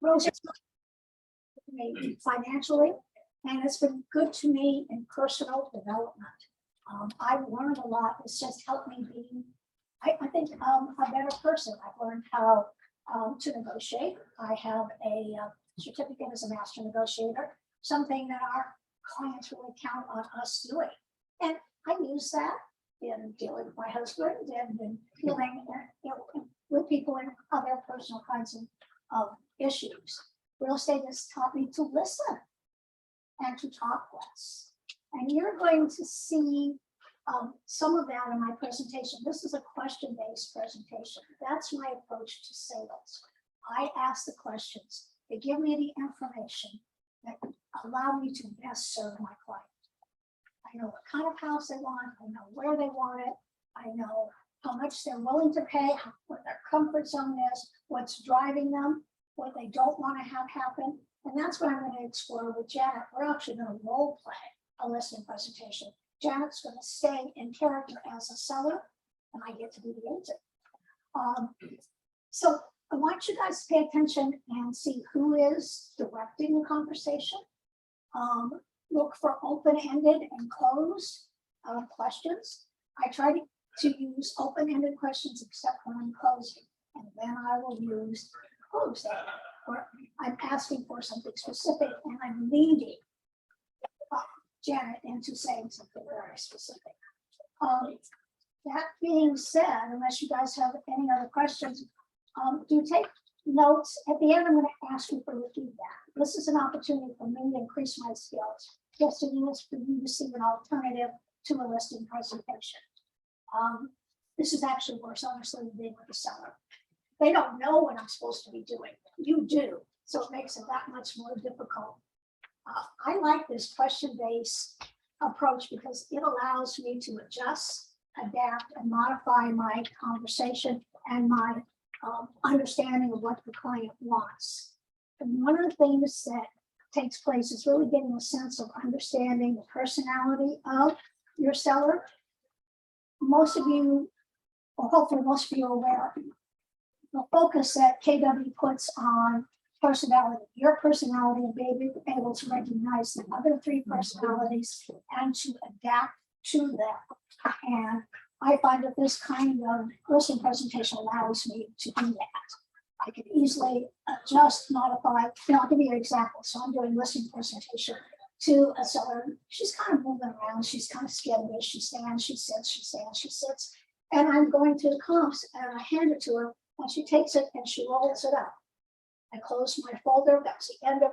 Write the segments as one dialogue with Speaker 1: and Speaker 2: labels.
Speaker 1: Rose, it's me financially, and it's been good to me in personal development. I've learned a lot. It's just helped me be, I think, a better person. I've learned how to negotiate. I have a certificate as a master negotiator, something that our clients really count on us doing. And I use that in dealing with my husband and in dealing with people in other personal kinds of issues. Real estate has taught me to listen and to talk less. And you're going to see some of that in my presentation. This is a question-based presentation. That's my approach to sales. I ask the questions. They give me the information that allow me to best serve my client. I know what kind of house they want. I know where they want it. I know how much they're willing to pay, what their comfort zone is, what's driving them, what they don't want to have happen. And that's what I'm going to explore with Janet. We're actually going to role play a listing presentation. Janet's going to stay in character as a seller, and I get to be the agent. So I want you guys to pay attention and see who is directing the conversation. Look for open-ended and closed questions. I try to use open-ended questions except when I'm closing, and then I will use closed-ended, where I'm asking for something specific and I'm leading Janet into saying something very specific. That being said, unless you guys have any other questions, do take notes. At the end, I'm going to ask you for your feedback. This is an opportunity for me to increase my skills, just to use for you to see an alternative to a listing presentation. This is actually worse, honestly, than being with the seller. They don't know what I'm supposed to be doing. You do, so it makes it that much more difficult. I like this question-based approach because it allows me to adjust, adapt, and modify my conversation and my understanding of what the client wants. And one of the things that takes place is really getting a sense of understanding the personality of your seller. Most of you, or hopefully most of you are aware, the focus that KW puts on personality, your personality, and being able to recognize the other three personalities and to adapt to them. And I find that this kind of listing presentation allows me to do that. I can easily adjust, modify. I'll give you an example. So I'm doing listing presentation to a seller. She's kind of moving around. She's kind of skittish. She stands, she sits, she stands, she sits. And I'm going to the comps and I hand it to her and she takes it and she rolls it up. I closed my folder. That was the end of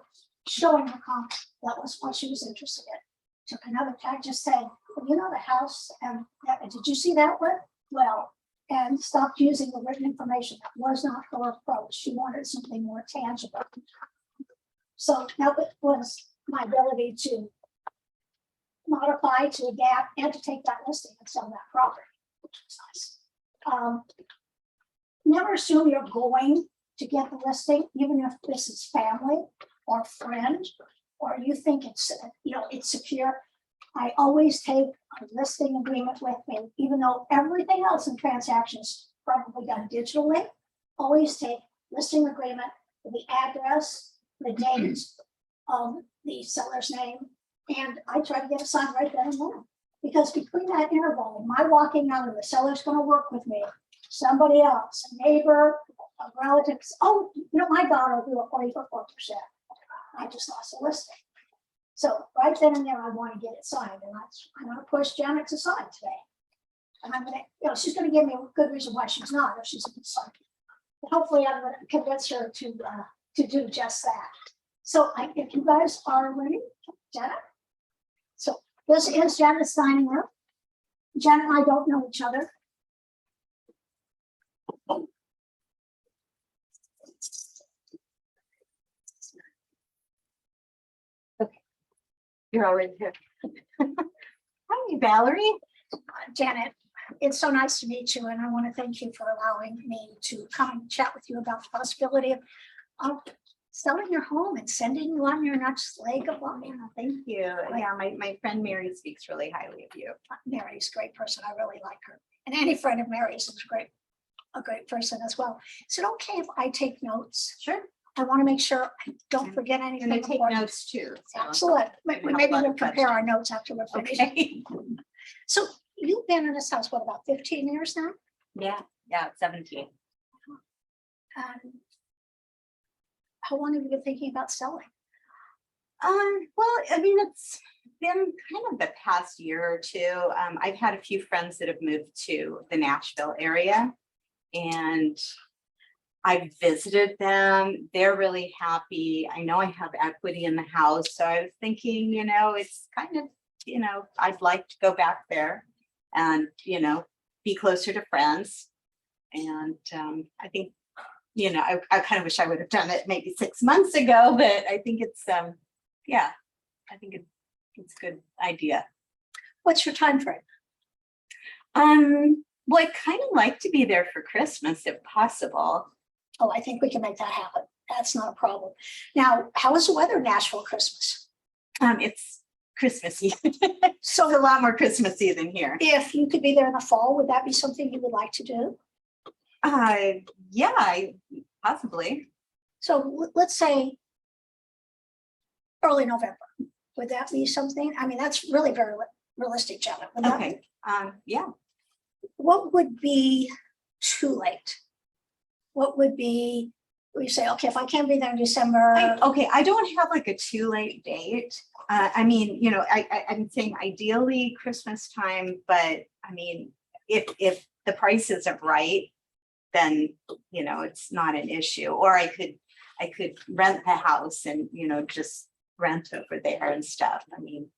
Speaker 1: showing her comps. That was what she was interested in. Took another tag, just saying, well, you know the house, and did you see that one? Well, and stopped using the written information. That was not her approach. She wanted something more tangible. So that was my ability to modify, to adapt, and to take that listing and sell that property, which was nice. Never assume you're going to get the listing, even if this is family or friend, or you think it's it's secure. I always take a listing agreement with me, even though everything else in transactions probably done digitally. Always take listing agreement with the address, the date, the seller's name, and I try to get it signed right then and there. Because between that interval, my walking out and the seller's going to work with me, somebody else, a neighbor, a relative, oh, my daughter will do a 44%. I just lost a listing. So right then and there, I want to get it signed, and I'm going to push Janet to sign today. And I'm going to, she's going to give me a good reason why she's not, if she's a good sign. But hopefully, I'm going to convince her to do just that. So if you guys are ready, Janet. So this is Janet signing up. Janet and I don't know each other.
Speaker 2: You're already here. Hi, Valerie.
Speaker 1: Janet, it's so nice to meet you, and I want to thank you for allowing me to come and chat with you about the possibility of selling your home and sending you on your next leg of life.
Speaker 2: Thank you. Yeah, my friend Mary speaks really highly of you.
Speaker 1: Mary's a great person. I really like her. And any friend of Mary's is a great person as well. Is it okay if I take notes?
Speaker 2: Sure.
Speaker 1: I want to make sure I don't forget anything.
Speaker 2: And they take
Speaker 1: important.
Speaker 2: notes too. so-
Speaker 1: Excellent. Maybe
Speaker 2: Help
Speaker 1: maybe
Speaker 2: us
Speaker 1: we'll compare our notes after we're finished.
Speaker 2: Okay.
Speaker 1: So you've been in this house, what, about 15 years now?
Speaker 2: Yeah, 17.
Speaker 1: How long have you been thinking about selling?
Speaker 2: Well, I mean, it's been kind of the past year or two. I've had a few friends that have moved to the Nashville area, and I've visited them. They're really happy. I know I have equity in the house, so I was thinking, it's kind of, I'd like to go back there and, be closer to friends. And I think, I kind of wish I would have done it maybe 6 months ago, but I think it's, I think it's a good idea.
Speaker 1: What's your time frame?
Speaker 2: Well, I kind of like to be there for Christmas if possible.
Speaker 1: Oh, I think we can make that happen. That's not a problem. Now, how is the weather in Nashville Christmas?
Speaker 2: It's Christmassy. It's
Speaker 1: So
Speaker 2: a lot more Christmassy than here.
Speaker 1: if you could be there in the fall, would that be something you would like to do?
Speaker 2: Yeah, possibly.
Speaker 1: So let's say early November. Would that be something? I mean, that's really very realistic, Janet. Would that
Speaker 2: Okay.
Speaker 1: be-
Speaker 2: Yeah.
Speaker 1: What would be too late? What would be, we say, okay, if I can't be there in December,
Speaker 2: I don't have like a too late date. I mean, I'm saying ideally Christmas time, but I mean, if the price isn't right, then, it's not an issue. Or I could rent the house and, just rent over there and stuff. I mean,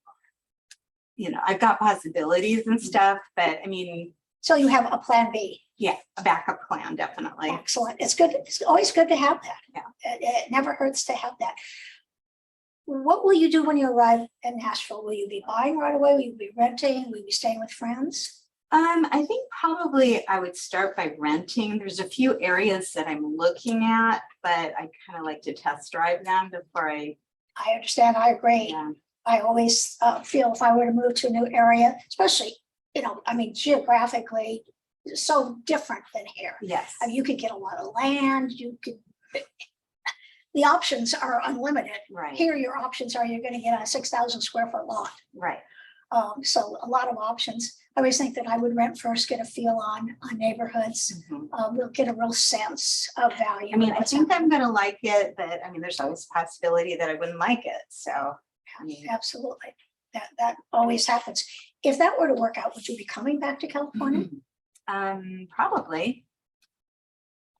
Speaker 2: I've got possibilities and stuff, but I mean,
Speaker 1: so you have a plan B.
Speaker 2: yeah, a backup plan, definitely.
Speaker 1: Excellent. It's good. It's always good to have that.
Speaker 2: Yeah.
Speaker 1: It never hurts to have that. What will you do when you arrive in Nashville? Will you be buying right away? Will you be renting? Will you be staying with friends?
Speaker 2: I think probably I would start by renting. There's a few areas that I'm looking at, but I kind of like to test drive them before I
Speaker 1: understand. I agree.
Speaker 2: yeah.
Speaker 1: I always feel if I were to move to a new area, especially, I mean, geographically, it's so different than here.
Speaker 2: Yes.
Speaker 1: I mean, you could get a lot of land. The options are unlimited.
Speaker 2: Right.
Speaker 1: Here, your options are you're going to get a 6,000 square foot lot.
Speaker 2: Right.
Speaker 1: So a lot of options. I always think that I would rent first, get a feel on neighborhoods.
Speaker 2: Mhm.
Speaker 1: We'll get a real sense of value.
Speaker 2: I mean, I
Speaker 1: What's
Speaker 2: think
Speaker 1: happening.
Speaker 2: I'm going to like it, but I mean, there's always a possibility that I wouldn't like it. So, I mean,
Speaker 1: Absolutely. That always happens. If that were to work out, would you be coming back to California?
Speaker 2: probably.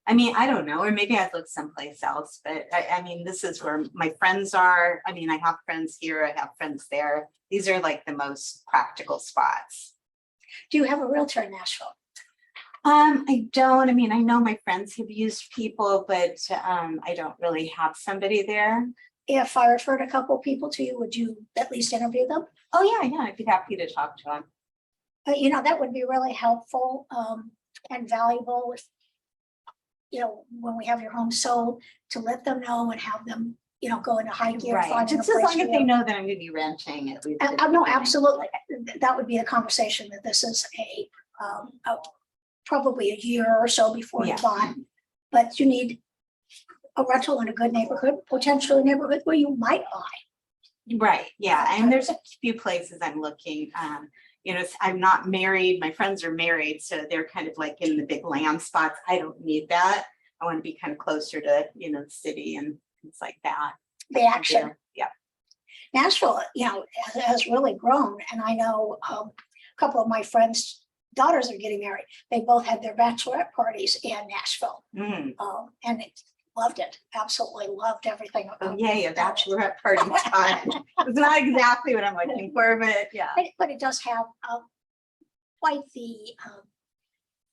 Speaker 2: I mean, I don't know, or maybe I'd look someplace else, but I mean, this is where my friends are. I mean, I have friends here, I have friends there. These are like the most practical spots.
Speaker 1: Do you have a realtor in Nashville?
Speaker 2: I don't. I mean, I know my friends have used people, but I don't really have somebody there.
Speaker 1: If I referred a couple of people to you, would you at least interview them?
Speaker 2: Oh yeah, I'd be happy to talk to them.
Speaker 1: That would be really helpful and valuable if, when we have your home sold, to let them know and have them, go into high gear.
Speaker 2: Right,
Speaker 1: finding a
Speaker 2: just as
Speaker 1: place
Speaker 2: long
Speaker 1: for
Speaker 2: as
Speaker 1: you.
Speaker 2: they know that I'm going to be renting at least. at the
Speaker 1: No,
Speaker 2: beginning.
Speaker 1: absolutely. That would be a conversation that this is probably a year or so before you
Speaker 2: Yeah.
Speaker 1: buy. But you need a rental in a good neighborhood, potentially a neighborhood where you might buy.
Speaker 2: Right, yeah, and there's a few places I'm looking. I'm not married, my friends are married, so they're kind of like in the big land spots. I don't need that. I want to be kind of closer to, the city and things like that.
Speaker 1: The action.
Speaker 2: Yeah.
Speaker 1: Nashville, has really grown. And I know a couple of my friends' daughters are getting married. They both had their bachelorette parties in Nashville.
Speaker 2: Mm.
Speaker 1: And it loved it. Absolutely loved everything.
Speaker 2: Oh, yay, a bachelorette party time. It's not exactly what I'm looking for, but yeah.
Speaker 1: But it does have quite the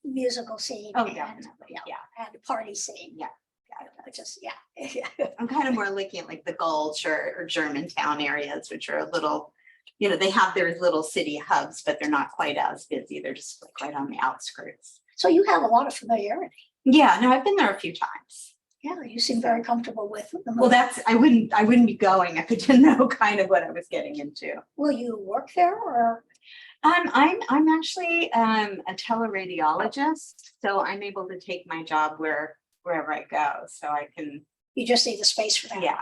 Speaker 1: musical scene.
Speaker 2: Oh,
Speaker 1: and,
Speaker 2: definitely, yeah.
Speaker 1: and party scene.
Speaker 2: Yeah.
Speaker 1: Just
Speaker 2: I'm kind of more looking at like the Gulch or Germantown areas, which are a little, they have their little city hubs, but they're not quite as busy. They're just like right on the outskirts.
Speaker 1: So you have a lot of familiarity.
Speaker 2: Yeah, no, I've been there a few times.
Speaker 1: Yeah, you seem very comfortable with the movie.
Speaker 2: Well, I wouldn't be going if I didn't know kind of what I was getting into.
Speaker 1: Will you work there or?
Speaker 2: I'm actually a teleradiologist, so I'm able to take my job wherever I go. So I can,
Speaker 1: You just need the space for that.
Speaker 2: Yeah,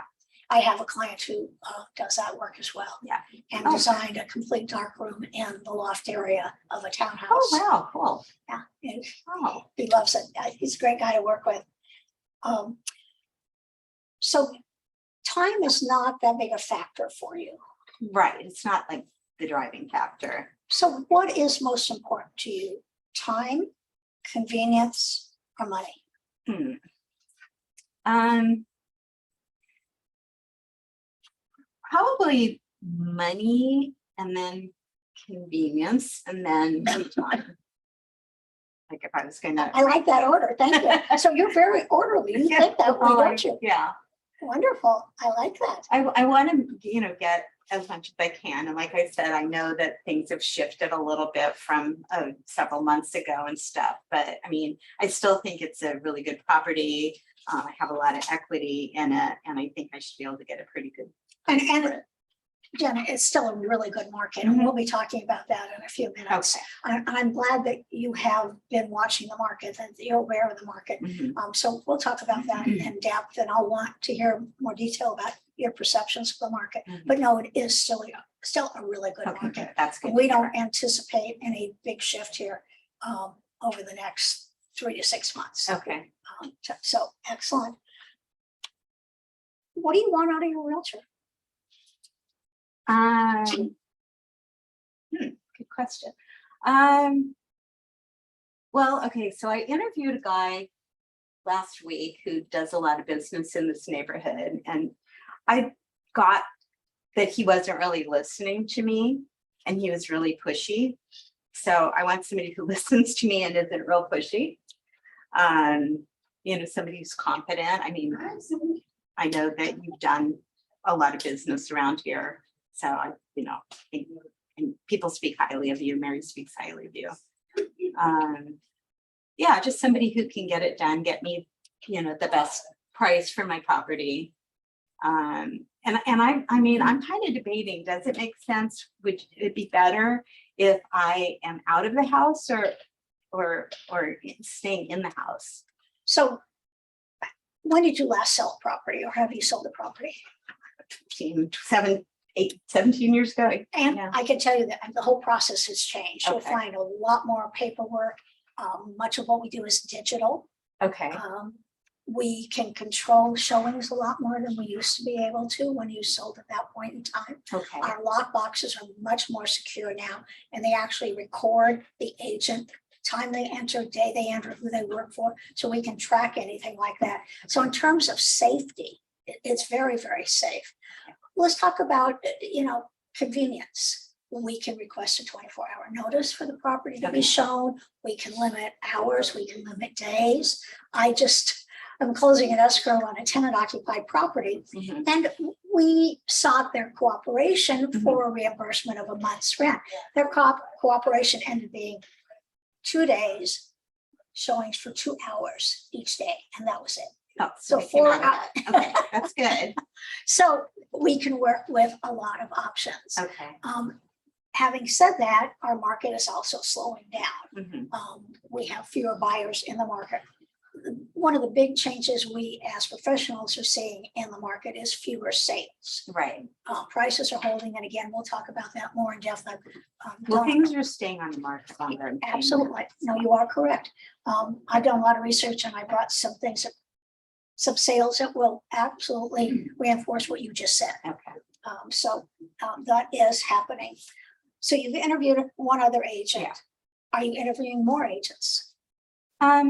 Speaker 1: I have a client who does that work as well.
Speaker 2: yeah.
Speaker 1: And
Speaker 2: Oh.
Speaker 1: designed a complete dark room in the loft area of a townhouse.
Speaker 2: Oh, wow, cool.
Speaker 1: Yeah, and
Speaker 2: Oh,
Speaker 1: he loves it. He's a great guy to work with. So time is not that big a factor for you.
Speaker 2: right. It's not like the driving factor.
Speaker 1: So what is most important to you? Time, convenience, or money?
Speaker 2: Probably money and then convenience and then time. Like if I was gonna.
Speaker 1: I like that order. Thank you. So you're very orderly. You think that way, don't you?
Speaker 2: Yeah.
Speaker 1: Wonderful. I like that.
Speaker 2: I want to, get as much as I can. And like I said, I know that things have shifted a little bit from several months ago and stuff. But I mean, I still think it's a really good property. I have a lot of equity in it, and I think I should be able to get a pretty good.
Speaker 1: And Jenna, it's still a really good market, and we'll be talking about that in a few minutes.
Speaker 2: Okay.
Speaker 1: I'm glad that you have been watching the market, that you're aware of the market. So we'll talk about that in depth, and I'll want to hear more detail about your perceptions of the market. But no, it is still a really good market.
Speaker 2: That's good.
Speaker 1: We don't anticipate any big shift here over the next 3 to 6 months.
Speaker 2: Okay.
Speaker 1: So excellent. What do you want out of your realtor?
Speaker 2: Good question. Well, okay, so I interviewed a guy last week who does a lot of business in this neighborhood, and I got that he wasn't really listening to me and he was really pushy. So I want somebody who listens to me and isn't real pushy. Somebody who's confident. I mean, I know that you've done a lot of business around here. So I think, and people speak highly of you. Mary speaks highly of you. Yeah, just somebody who can get it done, get me, the best price for my property. And I mean, I'm kind of debating, does it make sense? Would it be better if I am out of the house or staying in the house?
Speaker 1: So when did you last sell a property, or have you sold a property?
Speaker 2: 17 years ago.
Speaker 1: And
Speaker 2: Yeah.
Speaker 1: I can tell you that the whole process has changed. You'll
Speaker 2: Okay.
Speaker 1: find a lot more paperwork. Much of what we do is digital.
Speaker 2: Okay.
Speaker 1: We can control showings a lot more than we used to be able to when you sold at that point in time.
Speaker 2: Okay.
Speaker 1: Our lock boxes are much more secure now, and they actually record the agent, time they enter, day they enter, who they work for, so we can track anything like that. So in terms of safety, it's very, very safe. Let's talk about, convenience. We can request a 24-hour notice for the property to be shown. We can limit hours, we can limit days. I'm closing an escrow on a tenant occupied property, and we sought their cooperation for a reimbursement of a month's rent. Their cooperation ended being 2 days, showings for 2 hours each day, and that was it.
Speaker 2: Oh,
Speaker 1: So
Speaker 2: we came
Speaker 1: 4
Speaker 2: out of
Speaker 1: hours.
Speaker 2: that. Okay, that's good.
Speaker 1: So we can work with a lot of options.
Speaker 2: Okay.
Speaker 1: Having said that, our market is also slowing down.
Speaker 2: Mhm.
Speaker 1: We have fewer buyers in the market. One of the big changes we as professionals are seeing in the market is fewer sales.
Speaker 2: Right.
Speaker 1: Prices are holding, and again, we'll talk about that more in depth.
Speaker 2: Well, things are staying on the market longer. and paying
Speaker 1: Absolutely.
Speaker 2: more.
Speaker 1: No, you are correct. I've done a lot of research, and I brought some sales that will absolutely reinforce what you just said.
Speaker 2: Okay.
Speaker 1: So that is happening. So you've interviewed one other agent.
Speaker 2: Yeah.
Speaker 1: Are you interviewing more agents?
Speaker 2: I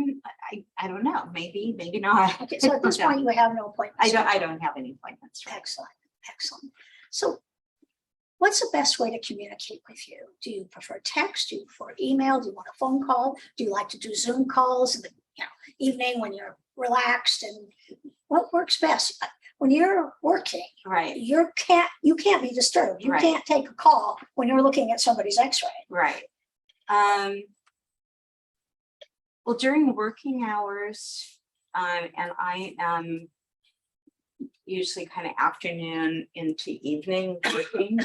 Speaker 2: don't know. Maybe not.
Speaker 1: Okay, so at this point, you have no appointments.
Speaker 2: I don't have any appointments. Right?
Speaker 1: Excellent, excellent. So what's the best way to communicate with you? Do you prefer text? Do you prefer email? Do you want a phone call? Do you like to do Zoom calls in the evening when you're relaxed? And what works best? When you're working,
Speaker 2: Right.
Speaker 1: you can't be disturbed. You
Speaker 2: Right.
Speaker 1: can't take a call when you're looking at somebody's x-ray.
Speaker 2: Right. Well, during working hours, and I am usually kind of afternoon into evening working,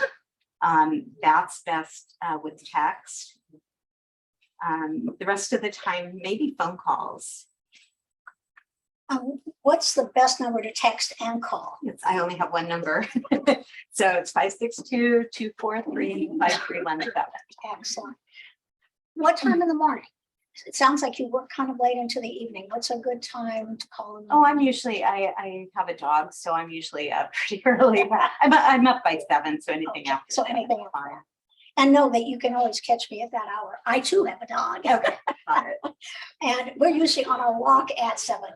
Speaker 2: that's best with text. The rest of the time, maybe phone calls.
Speaker 1: What's the best number to text and call?
Speaker 2: I only have one number. So it's 562-243-5317.
Speaker 1: Excellent. What time in the morning? It sounds like you work kind of late into the evening. What's a good time to call in?
Speaker 2: Oh, I'm usually, I have a dog, so I'm usually up pretty early. I'm up by 7, so anything
Speaker 1: Okay,
Speaker 2: after.
Speaker 1: so
Speaker 2: 7
Speaker 1: anything
Speaker 2: is
Speaker 1: after
Speaker 2: fine.
Speaker 1: And know that you can always catch me at that hour. I too have a dog.
Speaker 2: Okay, got it.
Speaker 1: And we're usually on our walk at 7.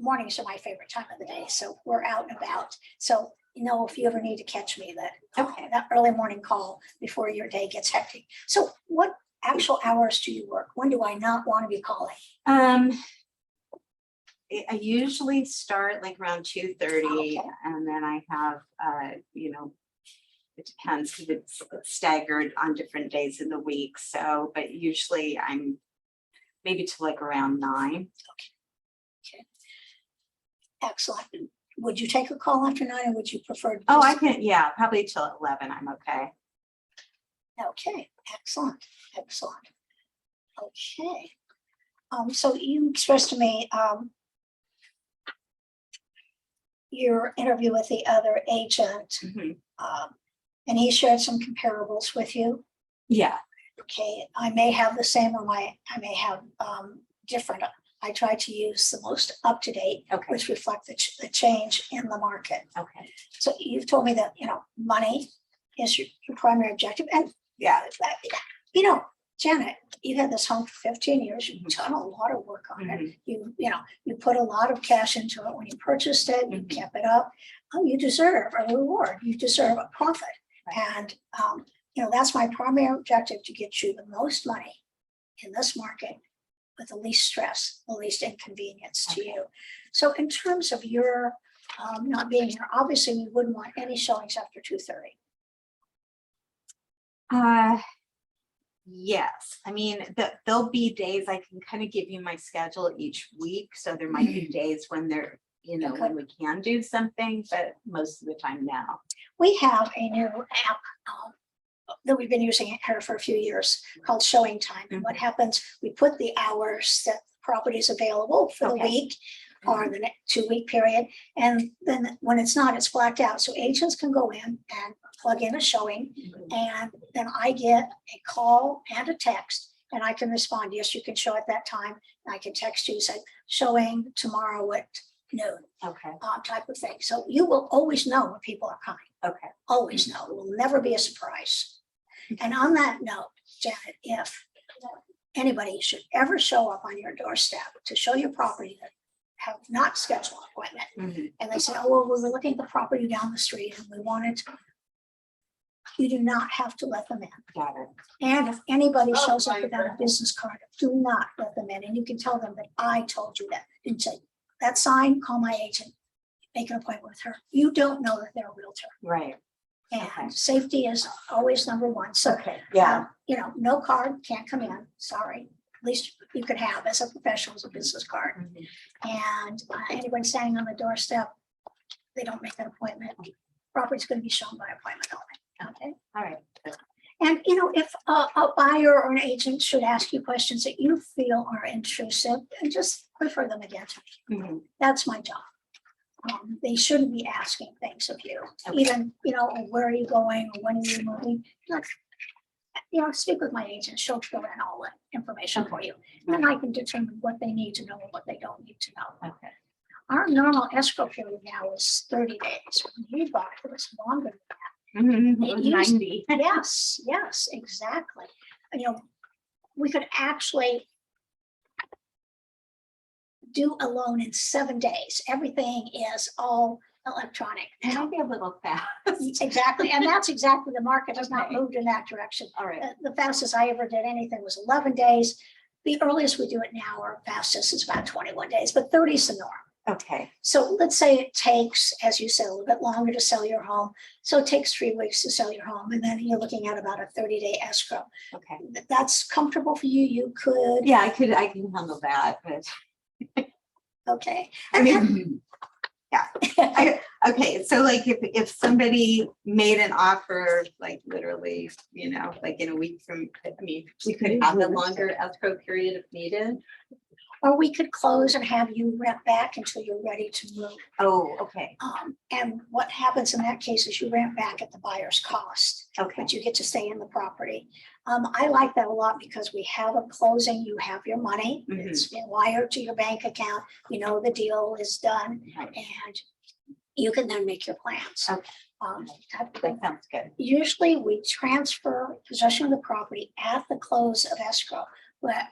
Speaker 1: Mornings are my favorite time of the day, so we're out and about. So, if you ever need to catch me, that early morning call before your day gets hectic. So what actual hours do you work? When do I not want to be calling?
Speaker 2: I usually start like around 2:30,
Speaker 1: Okay.
Speaker 2: and then I have, it depends because it's staggered on different days in the week. So, but usually I'm maybe to like around 9.
Speaker 1: Excellent. Would you take a call after 9, or would you prefer?
Speaker 2: Oh, I can, yeah, probably till 11. I'm okay.
Speaker 1: Okay, excellent, excellent. Okay. So you expressed to me your interview with the other agent,
Speaker 2: Mhm.
Speaker 1: and he shared some comparables with you.
Speaker 2: Yeah.
Speaker 1: Okay, I may have the same, or I may have different. I try to use the most up-to-date,
Speaker 2: Okay.
Speaker 1: which reflect the change in the market.
Speaker 2: Okay.
Speaker 1: So you've told me that, money is your primary objective. And
Speaker 2: Yeah.
Speaker 1: Janet, you had this home for 15 years. You've done a lot of work on it. You put a lot of cash into it when you purchased it. You kept it up. Oh, you deserve a reward. You deserve a profit.
Speaker 2: Right.
Speaker 1: And, that's my primary objective, to get you the most money in this market with the least stress, the least inconvenience to you. So in terms of your not being here, obviously we wouldn't want any showings after 2:30.
Speaker 2: Yes. I mean, there'll be days I can kind of give you my schedule each week. So there might be days when when we can do something, but most of the time now.
Speaker 1: We have a new app that we've been using here for a few years called Showing Time. And what happens, we put the hours that the property is available for the week or the 2-week period. And then when it's not, it's blacked out. So agents can go in and plug in a showing, and then I get a call and a text, and I can respond, yes, you can show at that time. And I can text you, say, showing tomorrow at noon.
Speaker 2: Okay.
Speaker 1: Type of thing. So you will always know when people are coming.
Speaker 2: Okay.
Speaker 1: Always know. It will never be a surprise. And on that note, Janet, if anybody should ever show up on your doorstep to show your property that have not scheduled an appointment, and they say, oh, well, we were looking at the property down the street and we wanted to, you do not have to let them in.
Speaker 2: Got it.
Speaker 1: And if anybody shows up without a business card, do not let them in. And you can tell them that I told you that. And say, that sign, call my agent, make an appointment with her. You don't know that they're a realtor.
Speaker 2: Right.
Speaker 1: And safety is always number one. So,
Speaker 2: Yeah.
Speaker 1: No card, can't come in. Sorry. At least you could have as a professional, as a business card. And anyone standing on the doorstep, they don't make an appointment. Property's going to be shown by appointment only. Okay.
Speaker 2: All right.
Speaker 1: And if a buyer or an agent should ask you questions that you feel are intrusive, just refer them again to me. That's my job. They shouldn't be asking things of you, even, where are you going or when are you moving? Speak with my agent. She'll fill in all that information for you. And then I can determine what they need to know and what they don't need to know. Okay. Our normal escrow period now is 30 days. When we bought it, it was longer than that.
Speaker 2: It was 90.
Speaker 1: Yes, exactly. We could actually do a loan in 7 days. Everything is all electronic.
Speaker 2: And I'll be a little fast.
Speaker 1: Exactly. And that's exactly, the market has not moved in that direction.
Speaker 2: All right.
Speaker 1: The fastest I ever did anything was 11 days. The earliest we do it now, or fastest, is about 21 days, but 30 is the norm.
Speaker 2: Okay.
Speaker 1: So let's say it takes, as you said, a little bit longer to sell your home. So it takes 3 weeks to sell your home. And then you're looking at about a 30-day escrow.
Speaker 2: Okay.
Speaker 1: That's comfortable for you. You could.
Speaker 2: Yeah, I can handle that, but.
Speaker 1: Okay.
Speaker 2: I mean, yeah. Okay. So like if somebody made an offer, like literally, like in a week from, we could have a longer escrow period if needed.
Speaker 1: Or we could close and have you rent back until you're ready to move.
Speaker 2: Oh, okay,
Speaker 1: And what happens in that case is you rent back at the buyer's cost,
Speaker 2: okay.
Speaker 1: but you get to stay in the property. I like that a lot because we have a closing, you have your money, it's been wired to your bank account, you know the deal is done,
Speaker 2: Right.
Speaker 1: and you can then make your plans.
Speaker 2: Okay. That sounds good.
Speaker 1: Usually we transfer possession of the property at the close of escrow, but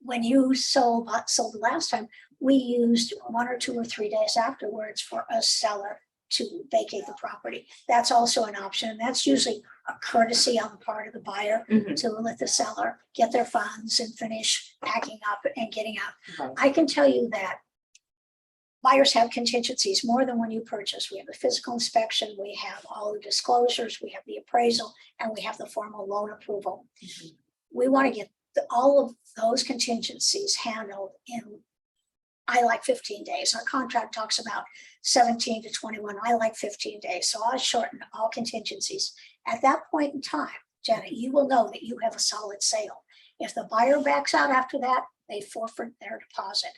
Speaker 1: when you sold the last time, we used 1 or 2 or 3 days afterwards for a seller to vacate the property. That's also an option. And that's usually a courtesy on the part of the buyer to let the seller get their funds and finish packing up and getting out.
Speaker 2: Right.
Speaker 1: I can tell you that buyers have contingencies more than when you purchase. We have a physical inspection, we have all the disclosures, we have the appraisal, and we have the formal loan approval. We want to get all of those contingencies handled in, I like 15 days. Our contract talks about 17 to 21. I like 15 days. So I'll shorten all contingencies. At that point in time, Janet, you will know that you have a solid sale. If the buyer backs out after that, they forfeit their deposit.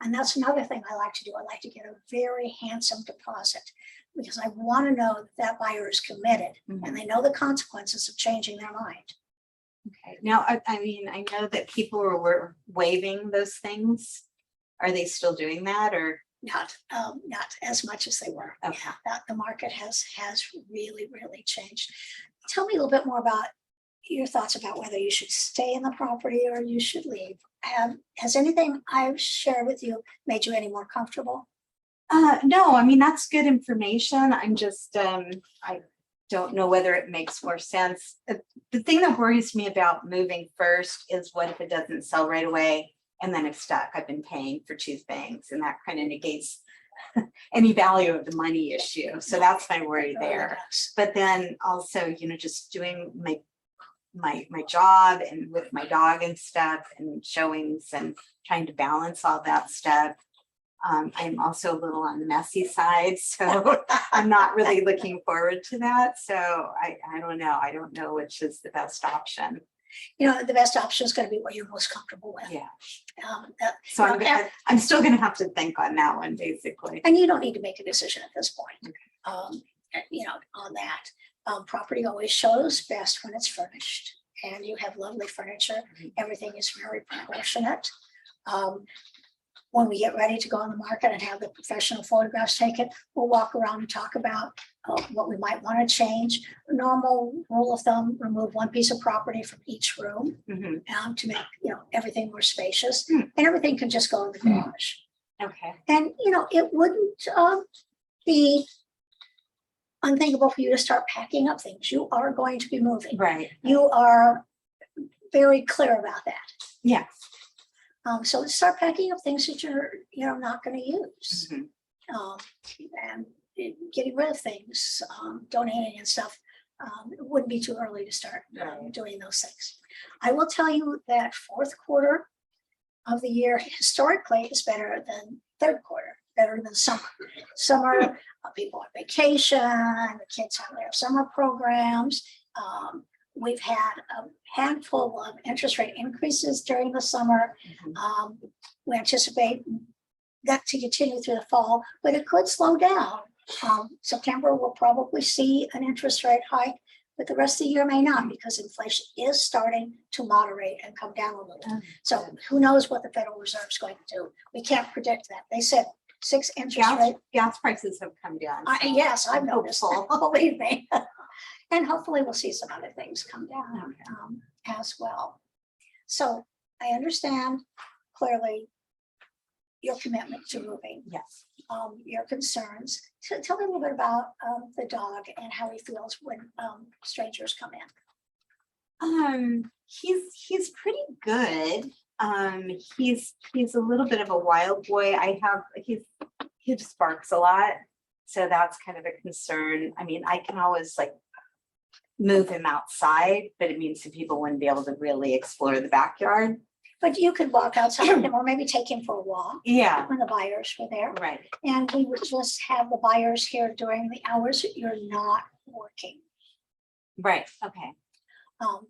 Speaker 1: And that's another thing I like to do. I like to get a very handsome deposit because I want to know that that buyer is committed and they know the consequences of changing their mind.
Speaker 2: Okay. Now, I mean, I know that people were waiving those things. Are they still doing that, or
Speaker 1: not as much as they were?
Speaker 2: Okay.
Speaker 1: Yeah, that the market has really changed. Tell me a little bit more about your thoughts about whether you should stay in the property or you should leave. Has anything I've shared with you made you any more comfortable?
Speaker 2: No, I mean, that's good information. I'm just, I don't know whether it makes more sense. The thing that worries me about moving first is what if it doesn't sell right away and then it's stuck? I've been paying for 2 things and that kind of negates any value of the money issue. So that's my worry there. But then also, you know, just doing my job and with my dog and stuff and showings and trying to balance all that stuff. I'm also a little on the messy side, so I'm not really looking forward to that. So I don't know. I don't know which is the best option.
Speaker 1: You know, the best option is going to be what you're most comfortable with.
Speaker 2: Yeah.
Speaker 1: So
Speaker 2: I'm still gonna have to think on that one, basically.
Speaker 1: And you don't need to make a decision at this point. You know, on that. Property always shows best when it's furnished, and you have lovely furniture. Everything is very proportionate. When we get ready to go on the market and have the professional photographs taken, we'll walk around and talk about what we might want to change. Normal rule of thumb: remove 1 piece of property from each room to make, you know, everything more spacious, and everything can just go in the garage.
Speaker 2: Okay.
Speaker 1: And you know, it wouldn't be unthinkable for you to start packing up things. You are going to be moving.
Speaker 2: Right.
Speaker 1: You are very clear about that.
Speaker 2: Yeah.
Speaker 1: So start packing up things that you're, you know, not going to use, and getting rid of things, donating and stuff. It wouldn't be too early to start doing those things. I will tell you that 4th quarter of the year historically is better than 3rd quarter, better than summer. Summer, people on vacation, the kids have their summer programs. We've had a handful of interest rate increases during the summer. We anticipate that to continue through the fall, but it could slow down. September will probably see an interest rate hike, but the rest of the year may not, because inflation is starting to moderate and come down a little. So who knows what the Federal Reserve is going to do? We can't predict that. They said 6 interest rate.
Speaker 2: Gas prices have come down.
Speaker 1: Yes, I've noticed that, believe me. And hopefully we'll see some other things come down as well. So I understand clearly your commitment to moving.
Speaker 2: Yes.
Speaker 1: Your concerns. So tell me a little bit about the dog and how he feels when strangers come in.
Speaker 2: He's pretty good. He's a little bit of a wild boy. He just barks a lot, so that's kind of a concern. I mean, I can always like move him outside, but it means that people wouldn't be able to really explore the backyard.
Speaker 1: But you could walk outside with him, or maybe take him for a walk.
Speaker 2: Yeah.
Speaker 1: When the buyers were there.
Speaker 2: Right.
Speaker 1: And we would just have the buyers here during the hours that you're not working.
Speaker 2: Right. Okay.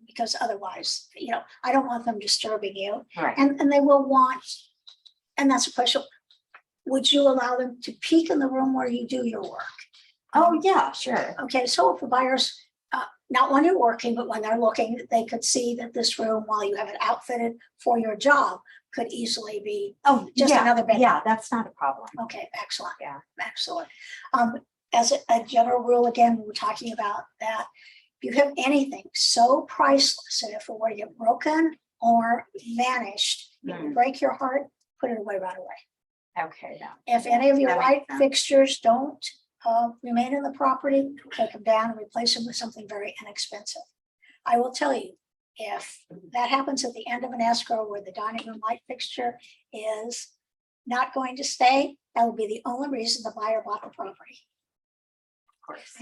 Speaker 1: Because otherwise, I don't want them disturbing you.
Speaker 2: Right.
Speaker 1: And they will want, and that's a question, would you allow them to peek in the room where you do your work?
Speaker 2: Oh, yeah, sure.
Speaker 1: Okay, so if the buyers, not when you're working, but when they're looking, they could see that this room, while you have it outfitted for your job, could easily be just
Speaker 2: yeah,
Speaker 1: another bedroom.
Speaker 2: Yeah, that's not a problem.
Speaker 1: Okay, excellent.
Speaker 2: Yeah.
Speaker 1: Excellent. As a general rule, again, we were talking about that. If you have anything so priceless, and if it were to get broken or vanished, it would break your heart, put it away right away.
Speaker 2: Okay.
Speaker 1: If any of your
Speaker 2: That
Speaker 1: light
Speaker 2: makes sense.
Speaker 1: fixtures don't remain in the property, take them down and replace them with something very inexpensive. I will tell you, if that happens at the end of an escrow where the dining room light fixture is not going to stay, that will be the only reason the buyer bought the property.
Speaker 2: Of course.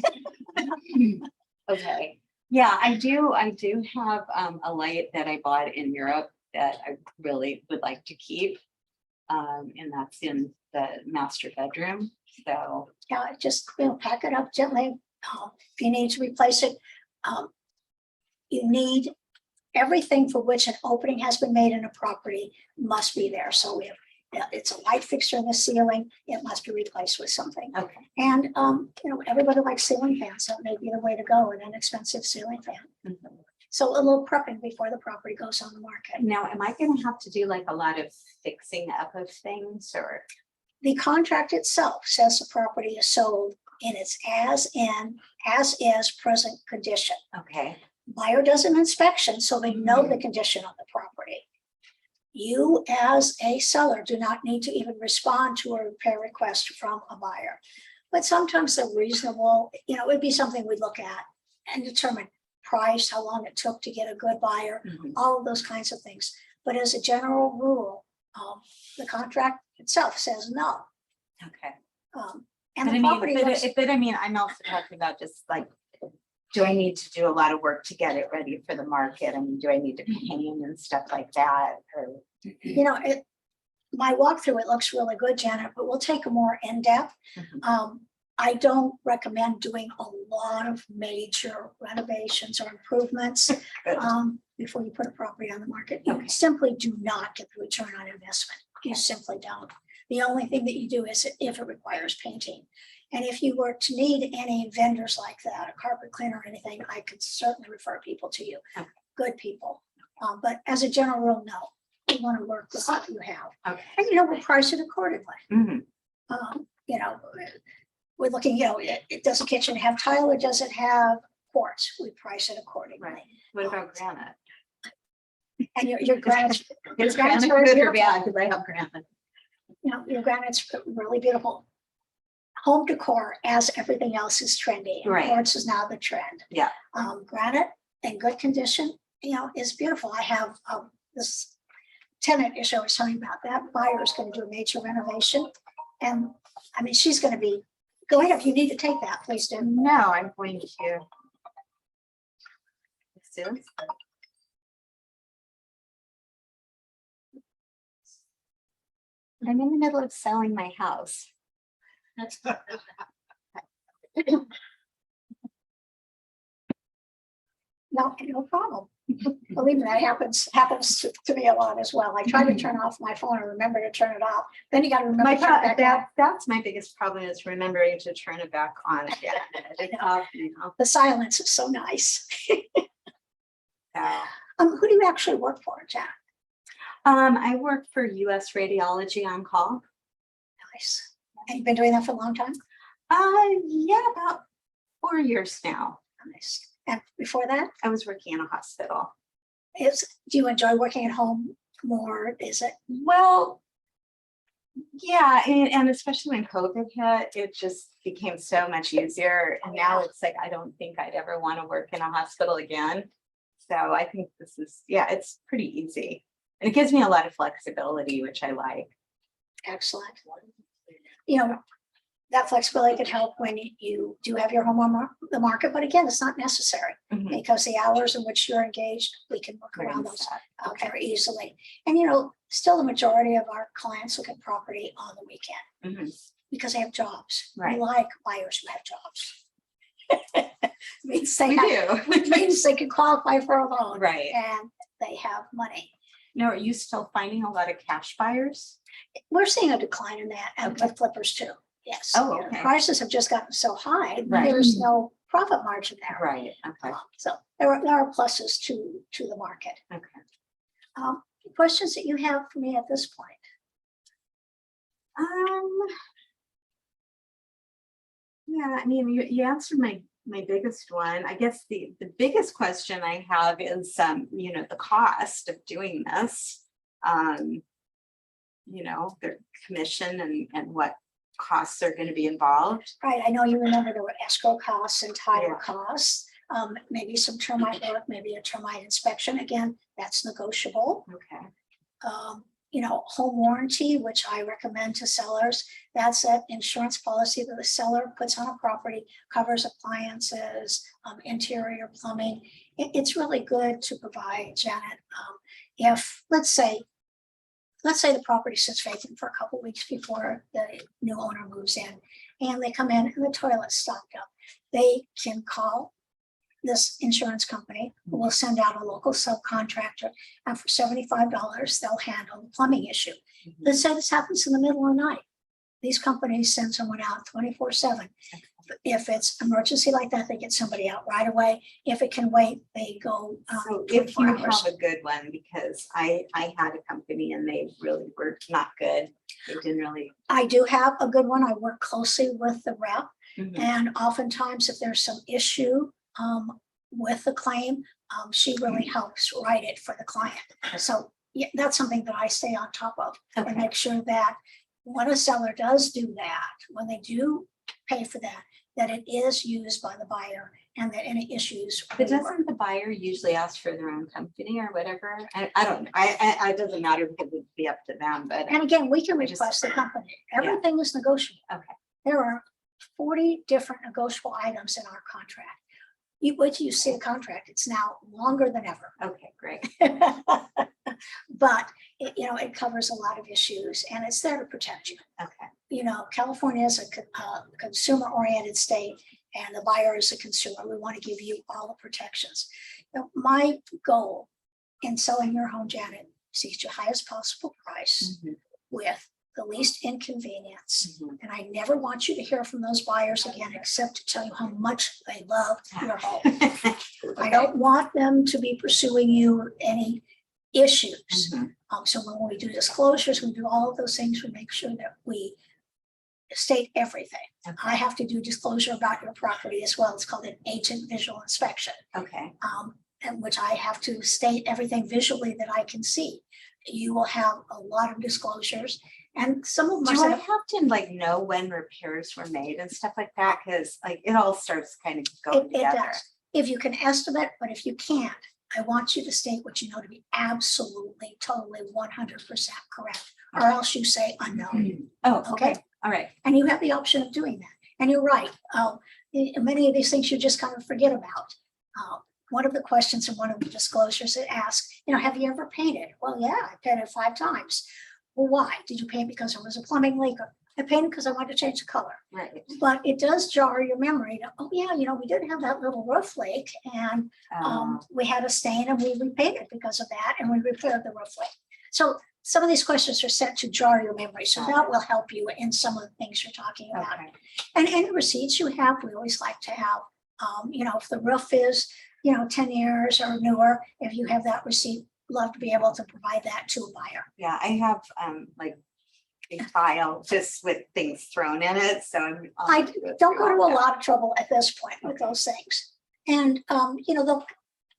Speaker 2: Okay. Yeah, I do have a light that I bought in Europe that I really would like to keep. And that's in the master bedroom. So
Speaker 1: Yeah, just pack it up gently. If you need to replace it, you need everything for which an opening has been made in a property must be there. So if it's a light fixture in the ceiling, it must be replaced with something.
Speaker 2: okay.
Speaker 1: And everybody likes ceiling fans, so it may be the way to go, an inexpensive ceiling fan.
Speaker 2: Mhm.
Speaker 1: So a little prepping before the property goes on the market.
Speaker 2: Now, am I going to have to do like a lot of fixing up of things, or?
Speaker 1: The contract itself says the property is sold in its as is present condition.
Speaker 2: Okay.
Speaker 1: Buyer does an inspection, so they know the condition of the property. You as a seller do not need to even respond to a repair request from a buyer. But sometimes they're reasonable, it would be something we'd look at and determine price, how long it took to get a good buyer, all of those kinds of things. But as a general rule, the contract itself says no.
Speaker 2: Okay.
Speaker 1: And
Speaker 2: But
Speaker 1: the property
Speaker 2: I'm also talking about just like, do I need to do a lot of work to get it ready for the market? I mean, do I need to paint and stuff like that? Or
Speaker 1: my walkthrough, it looks really good, Janet, but we'll take a more in-depth. I don't recommend doing a lot of major renovations or improvements before you put a property on the market. You simply do not get the return on investment. You simply don't. The only thing that you do is if it requires painting. And if you were to need any vendors like that, a carpet cleaner or anything, I could certainly refer people to you. Good people. But as a general rule, no. You want to work with what you have. And we'll price it accordingly. We're looking, does the kitchen have tile or does it have quartz? We price it accordingly.
Speaker 2: right. What about granite?
Speaker 1: And your granite,
Speaker 2: Is
Speaker 1: granite's
Speaker 2: granite
Speaker 1: very
Speaker 2: good or
Speaker 1: beautiful.
Speaker 2: bad? Because I have granite.
Speaker 1: Your granite's really beautiful. Home decor, as everything else, is trendy. And
Speaker 2: Right.
Speaker 1: quartz is now the trend.
Speaker 2: Yeah.
Speaker 1: Granite in good condition, is beautiful. I have this tenant issue I was telling you about. That buyer is going to do a major renovation. And I mean, she's going to be, go ahead, if you need to take that, please do.
Speaker 2: No, I'm going to. Soon. I'm in the middle of selling my house.
Speaker 1: No problem. Believe me, that happens to me a lot as well. I try to turn off my phone and remember to turn it off. Then you got to remember to turn it back on.
Speaker 2: That's my biggest problem, is remembering to turn it back on again.
Speaker 1: The silence is so nice.
Speaker 2: So,
Speaker 1: Who do you actually work for, Jack?
Speaker 2: I work for US Radiology on Call.
Speaker 1: Nice. And you've been doing that for a long time?
Speaker 2: Yeah, about 4 years now.
Speaker 1: Nice. And before that,
Speaker 2: I was working in a hospital.
Speaker 1: do you enjoy working at home more? Is it?
Speaker 2: Well, yeah, and especially when COVID hit, it just became so much easier. And now it's like, I don't think I'd ever want to work in a hospital again. So I think this is, it's pretty easy. And it gives me a lot of flexibility, which I like.
Speaker 1: Excellent. That flexibility could help when you do have your home on the market, but again, it's not necessary because the hours in which you're engaged, we can work around those very easily. And still the majority of our clients look at property on the weekend because they have jobs.
Speaker 2: Right.
Speaker 1: We like buyers who have jobs. Means they
Speaker 2: We
Speaker 1: have,
Speaker 2: do.
Speaker 1: means they can qualify for a loan.
Speaker 2: Right.
Speaker 1: And they have money.
Speaker 2: Now, are you still finding a lot of cash buyers?
Speaker 1: We're seeing a decline in that and
Speaker 2: Okay.
Speaker 1: with flippers too. Yes.
Speaker 2: Oh,
Speaker 1: You know,
Speaker 2: okay.
Speaker 1: prices have just gotten so high,
Speaker 2: Right.
Speaker 1: there's no profit margin there.
Speaker 2: Right. Okay.
Speaker 1: So there are pluses to the market.
Speaker 2: Okay.
Speaker 1: Questions that you have for me at this point?
Speaker 2: Yeah, I mean, you answered my biggest one. I guess the biggest question I have is, the cost of doing this. The commission and what costs are going to be involved.
Speaker 1: Right, I know you remember there were escrow costs and title
Speaker 2: Yeah.
Speaker 1: costs, maybe some termite work, maybe a termite inspection. Again, that's negotiable.
Speaker 2: Okay.
Speaker 1: Home warranty, which I recommend to sellers, that's an insurance policy that the seller puts on a property, covers appliances, interior plumbing. It's really good to provide, Janet. If, let's say the property sits vacant for a couple weeks before the new owner moves in, and they come in and the toilet's stocked up, they can call this insurance company, who will send out a local subcontractor, and for $75, they'll handle the plumbing issue. Let's say this happens in the middle of the night. These companies send someone out 24/7. If it's emergency like that, they get somebody out right away. If it can wait, they go.
Speaker 2: So if
Speaker 1: 24
Speaker 2: you
Speaker 1: hours.
Speaker 2: have a good one, because I had a company and they really were not good. They didn't really.
Speaker 1: I do have a good one. I work closely with the rep,
Speaker 2: Mhm.
Speaker 1: and oftentimes if there's some issue with the claim, she really helps write it for the client. So yeah, that's something that I stay on top of
Speaker 2: Okay.
Speaker 1: and make sure that when a seller does do that, when they do pay for that, that it is used by the buyer and that any issues.
Speaker 2: But doesn't the buyer usually ask for their own company or whatever? I don't know. It doesn't matter because it'd be up to them, but.
Speaker 1: And again, we can
Speaker 2: I just-
Speaker 1: request the company. Everything is negotiable.
Speaker 2: Okay.
Speaker 1: There are 40 different negotiable items in our contract. You wait till you see the contract. It's now longer than ever.
Speaker 2: Okay, great.
Speaker 1: But it covers a lot of issues and it's there to protect you.
Speaker 2: Okay.
Speaker 1: California is a consumer-oriented state and the buyer is a consumer. We want to give you all the protections. My goal in selling your home, Janet, is to get you the highest possible price
Speaker 2: Mhm.
Speaker 1: with the least inconvenience.
Speaker 2: Mhm.
Speaker 1: And I never want you to hear from those buyers again, except to tell you how much they love your home. I don't want them to be pursuing you or any issues.
Speaker 2: Mhm.
Speaker 1: So when we do disclosures, we do all of those things, we make sure that we state everything.
Speaker 2: Okay.
Speaker 1: I have to do disclosure about your property as well. It's called an agent visual inspection,
Speaker 2: Okay.
Speaker 1: and which I have to state everything visually that I can see. You will have a lot of disclosures, and some of them
Speaker 2: Do
Speaker 1: are
Speaker 2: I
Speaker 1: set-
Speaker 2: have to know when repairs were made and stuff like that? Because it all starts kind of going
Speaker 1: it
Speaker 2: together.
Speaker 1: does. If you can estimate, but if you can't, I want you to state what you know to be absolutely, totally 100% correct, or else you say unknown.
Speaker 2: Oh,
Speaker 1: Okay.
Speaker 2: okay. All right.
Speaker 1: And you have the option of doing that. And you're right. Many of these things you just kind of forget about. One of the questions in one of the disclosures it asks, have you ever painted? Well, yeah, I painted 5 times. Well, why? Did you paint because there was a plumbing leak? I painted because I wanted to change the color.
Speaker 2: Right.
Speaker 1: But it does jar your memory. Oh yeah, we did have that little roof leak and we had a stain and we repainted because of that and we repaired the roof leak. So some of these questions are set to jar your memory. So that will help you in some of the things you're talking about.
Speaker 2: Okay.
Speaker 1: And any receipts you have, we always like to have, if the roof is, 10 years or newer, if you have that receipt, love to be able to provide that to a buyer.
Speaker 2: Yeah, I have a file just with things thrown in it. So
Speaker 1: I don't go to a lot of trouble at this point with those things. And,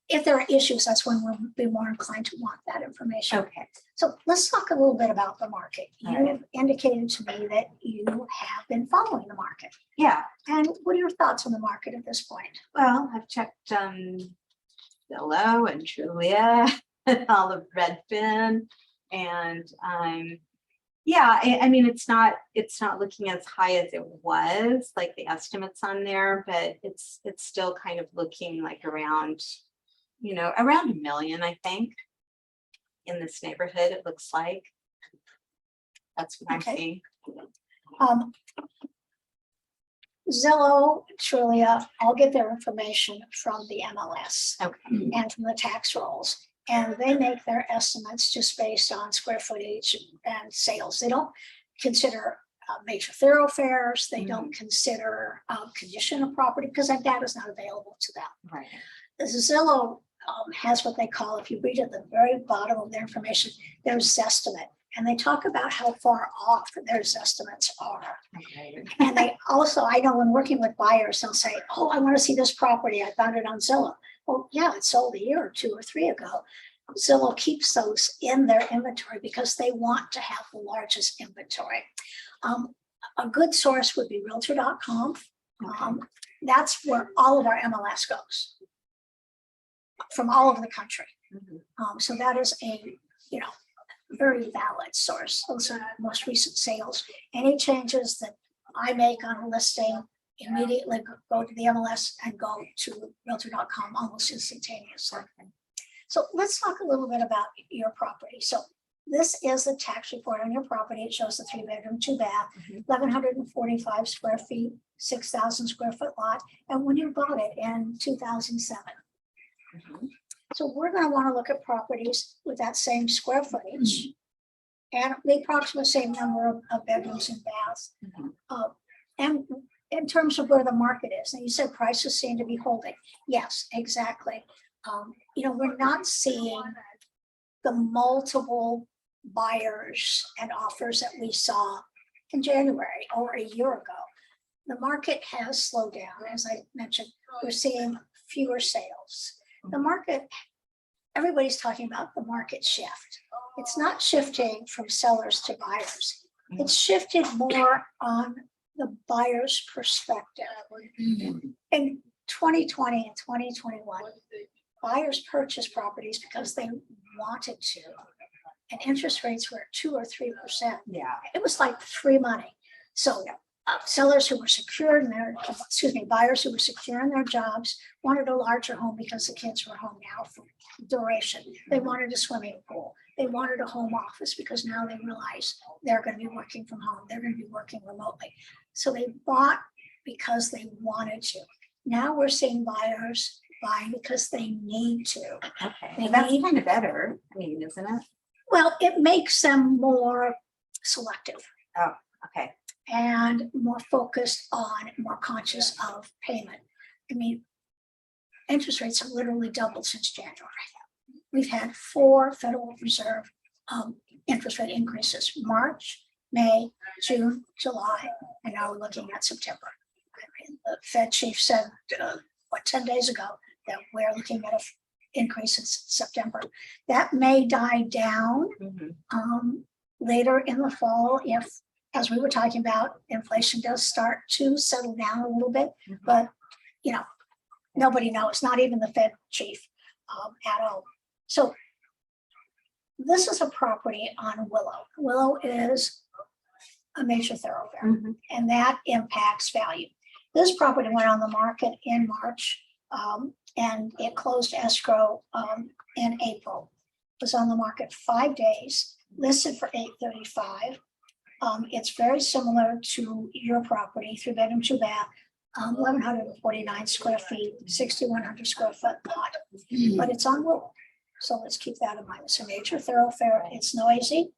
Speaker 1: if there are issues, that's when we'll be more inclined to want that information.
Speaker 2: Okay.
Speaker 1: So let's talk a little bit about the market.
Speaker 2: All
Speaker 1: You
Speaker 2: right.
Speaker 1: indicated to me that you have been following the market.
Speaker 2: Yeah.
Speaker 1: And what are your thoughts on the market at this point?
Speaker 2: Well, I've checked Zillow and Trulia and all of Redfin, and yeah, I mean it's not looking as high as it was, like the estimates on there, but it's still kind of looking like around around 1 million, I think, in this neighborhood. It looks like that's what I'm
Speaker 1: Okay.
Speaker 2: seeing.
Speaker 1: Zillow, Trulia, all get their information from the MLS
Speaker 2: Okay.
Speaker 1: and from the tax rolls. And they make their estimates just based on square footage and sales. They don't consider major thoroughfares. They don't consider condition of property because that data is not available to them.
Speaker 2: Right.
Speaker 1: Zillow has what they call, if you read at the very bottom of their information, their Zestimate. And they talk about how far off their estimates are.
Speaker 2: Okay.
Speaker 1: And they also, I know when working with buyers, they'll say, oh, I want to see this property. I found it on Zillow. Well, yeah, it sold a year or 2 or 3 ago. Zillow keeps those in their inventory because they want to have the largest inventory. A good source would be realtor.com. That's where all of our MLS goes from all over the country. So that is a, very valid source. Those are most recent sales. Any changes that I make on a listing immediately go to the MLS and go to realtor.com almost instantaneously. So let's talk a little bit about your property. So this is the tax report on your property. It shows the 3-bedroom, 2-bath, 1,145 square feet, 6,000 square foot lot. And when you bought it in 2007. So we're going to want to look at properties with that same square footage and the approximate same number of bedrooms and baths. And in terms of where the market is, and you said prices seem to be holding. Yes, exactly. We're not seeing the multiple buyers and offers that we saw in January or a year ago. The market has slowed down. As I mentioned, we're seeing fewer sales. The market, everybody's talking about the market shift. It's not shifting from sellers to buyers. It's shifted more on the buyer's perspective. In 2020 and 2021, buyers purchased properties because they wanted to, and interest rates were 2 or 3%.
Speaker 2: Yeah.
Speaker 1: It was like free money. So sellers who were secure in their, buyers who were secure in their jobs wanted a larger home because the kids were home now for duration. They wanted a swimming pool. They wanted a home office because now they realize they're going to be working from home. They're going to be working remotely. So they bought because they wanted to. Now we're seeing buyers buying because they need to.
Speaker 2: Okay, that's kind of better, isn't it?
Speaker 1: Well, it makes them more selective.
Speaker 2: Oh, okay.
Speaker 1: And more focused on, more conscious of payment. Interest rates have literally doubled since January. We've had 4 Federal Reserve interest rate increases: March, May, June, July, and now we're looking at September. The Fed chief said, 10 days ago, that we're looking at an increase in September. That may die down later in the fall if, as we were talking about, inflation does start to settle down a little bit, but nobody knows, not even the Fed chief at all. So this is a property on Willow. Willow is a major thoroughfare, and that impacts value. This property went on the market in March, and it closed escrow in April. It was on the market 5 days, listed for $835. It's very similar to your property, 3-bedroom, 2-bath, 1,149 square feet, 6,100 square foot lot, but it's on Willow. So let's keep that in mind. It's a major thoroughfare. It's noisy.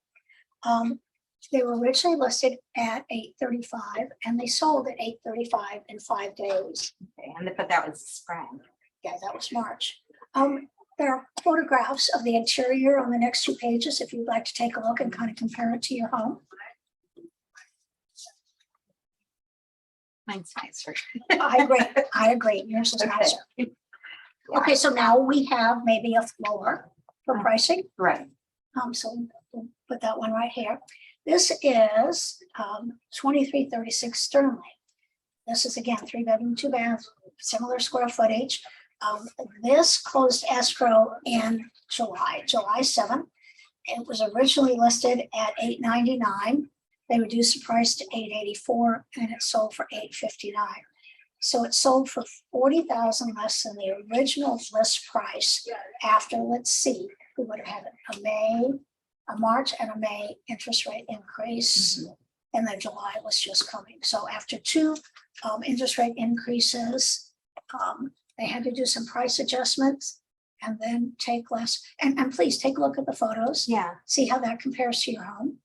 Speaker 1: They were originally listed at $835 and they sold at $835 in 5 days.
Speaker 2: Okay, but that was spring.
Speaker 1: Yeah, that was March. There are photographs of the interior on the next 2 pages if you'd like to take a look and kind of compare it to your home.
Speaker 2: Mine's nicer.
Speaker 1: I agree. Yours is nicer. Okay, so now we have maybe a floor for pricing.
Speaker 2: Right.
Speaker 1: So we'll put that one right here. This is 2336 Stern Lane. This is again 3-bedroom, 2-bath, similar square footage. This closed escrow in July 7th. It was originally listed at $899. They reduced the price to $884 and it sold for $859. So it sold for $40,000 less than the original list price after, let's see, we would have had a March and a May interest rate increase. and then July was just coming. So after two interest rate increases, they had to do some price adjustments and then take less. And please take a look at the photos.
Speaker 2: Yeah.
Speaker 1: See how that compares to your home.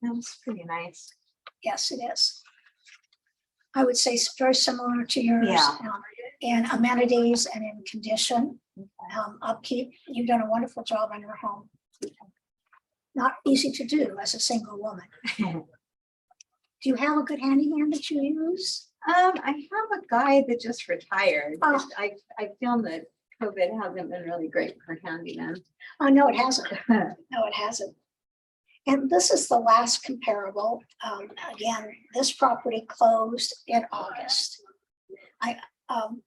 Speaker 2: That was pretty nice.
Speaker 1: Yes, it is. I would say it's very similar to yours.
Speaker 2: Yeah.
Speaker 1: In amenities and in condition, upkeep. You've done a wonderful job on your home. Not easy to do as a single woman. Do you have a good handyman that you use?
Speaker 2: I have a guy that just retired.
Speaker 1: Oh.
Speaker 2: I feel that COVID hasn't been really great for handyman.
Speaker 1: Oh, no, it hasn't. No, it hasn't. And this is the last comparable. Again, this property closed in August. I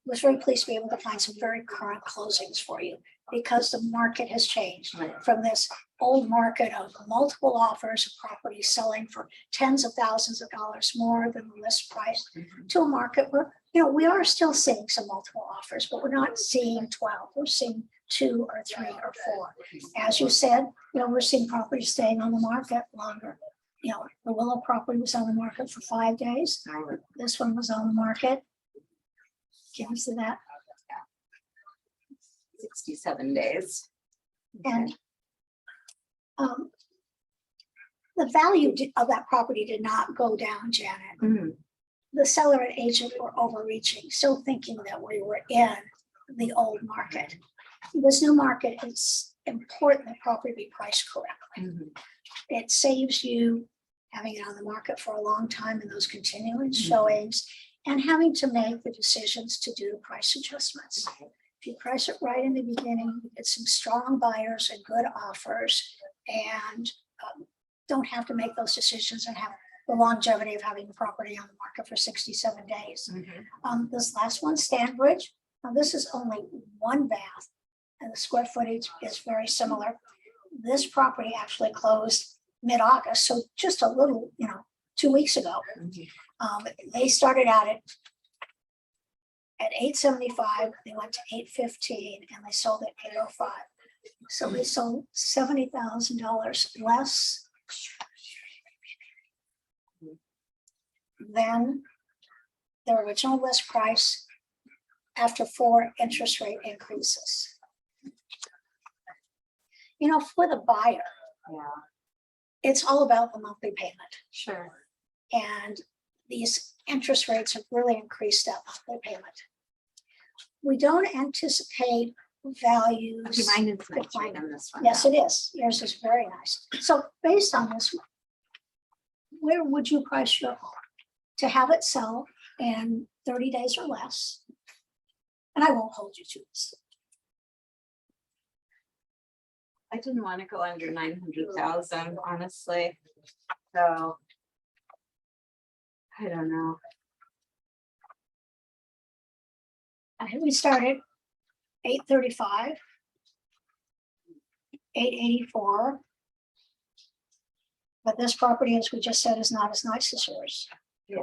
Speaker 1: was very pleased to be able to find some very current closings for you because the market has changed from this old market of multiple offers of properties selling for tens of thousands of dollars more than the list price to a market where, we are still seeing some multiple offers, but we're not seeing 12. We're seeing 2 or 3 or 4. As you said, we're seeing properties staying on the market longer. The Willow property was on the market for 5 days. This one was on the market. Can you see that?
Speaker 2: 67 days.
Speaker 1: And the value of that property did not go down, Janet.
Speaker 2: Mm-hmm.
Speaker 1: The seller and agent were overreaching, still thinking that we were in the old market. This new market, it's important that property be priced correctly.
Speaker 2: Mm-hmm.
Speaker 1: It saves you having it on the market for a long time in those continuing showings and having to make the decisions to do price adjustments. If you price it right in the beginning, you get some strong buyers and good offers and don't have to make those decisions and have the longevity of having the property on the market for 67 days. This last one, Stanbridge, now this is only 1 bath and the square footage is very similar. This property actually closed mid-August, so just a little, 2 weeks ago. They started out at $875, they went to $815, and they sold at $805. So they sold $70,000 less than their original list price after 4 interest rate increases. For the buyer, it's all about the monthly payment.
Speaker 2: Sure.
Speaker 1: And these interest rates have really increased that monthly payment. We don't anticipate values.
Speaker 2: Okay, mine is nicer than this one.
Speaker 1: Yes, it is. Yours is very nice. So based on this, where would you price your home to have it sell in 30 days or less? And I won't hold you to this.
Speaker 2: I didn't want to go under 900,000, honestly. So I don't know.
Speaker 1: We started 835, 884. But this property, as we just said, is not as nice as yours.
Speaker 2: Yeah.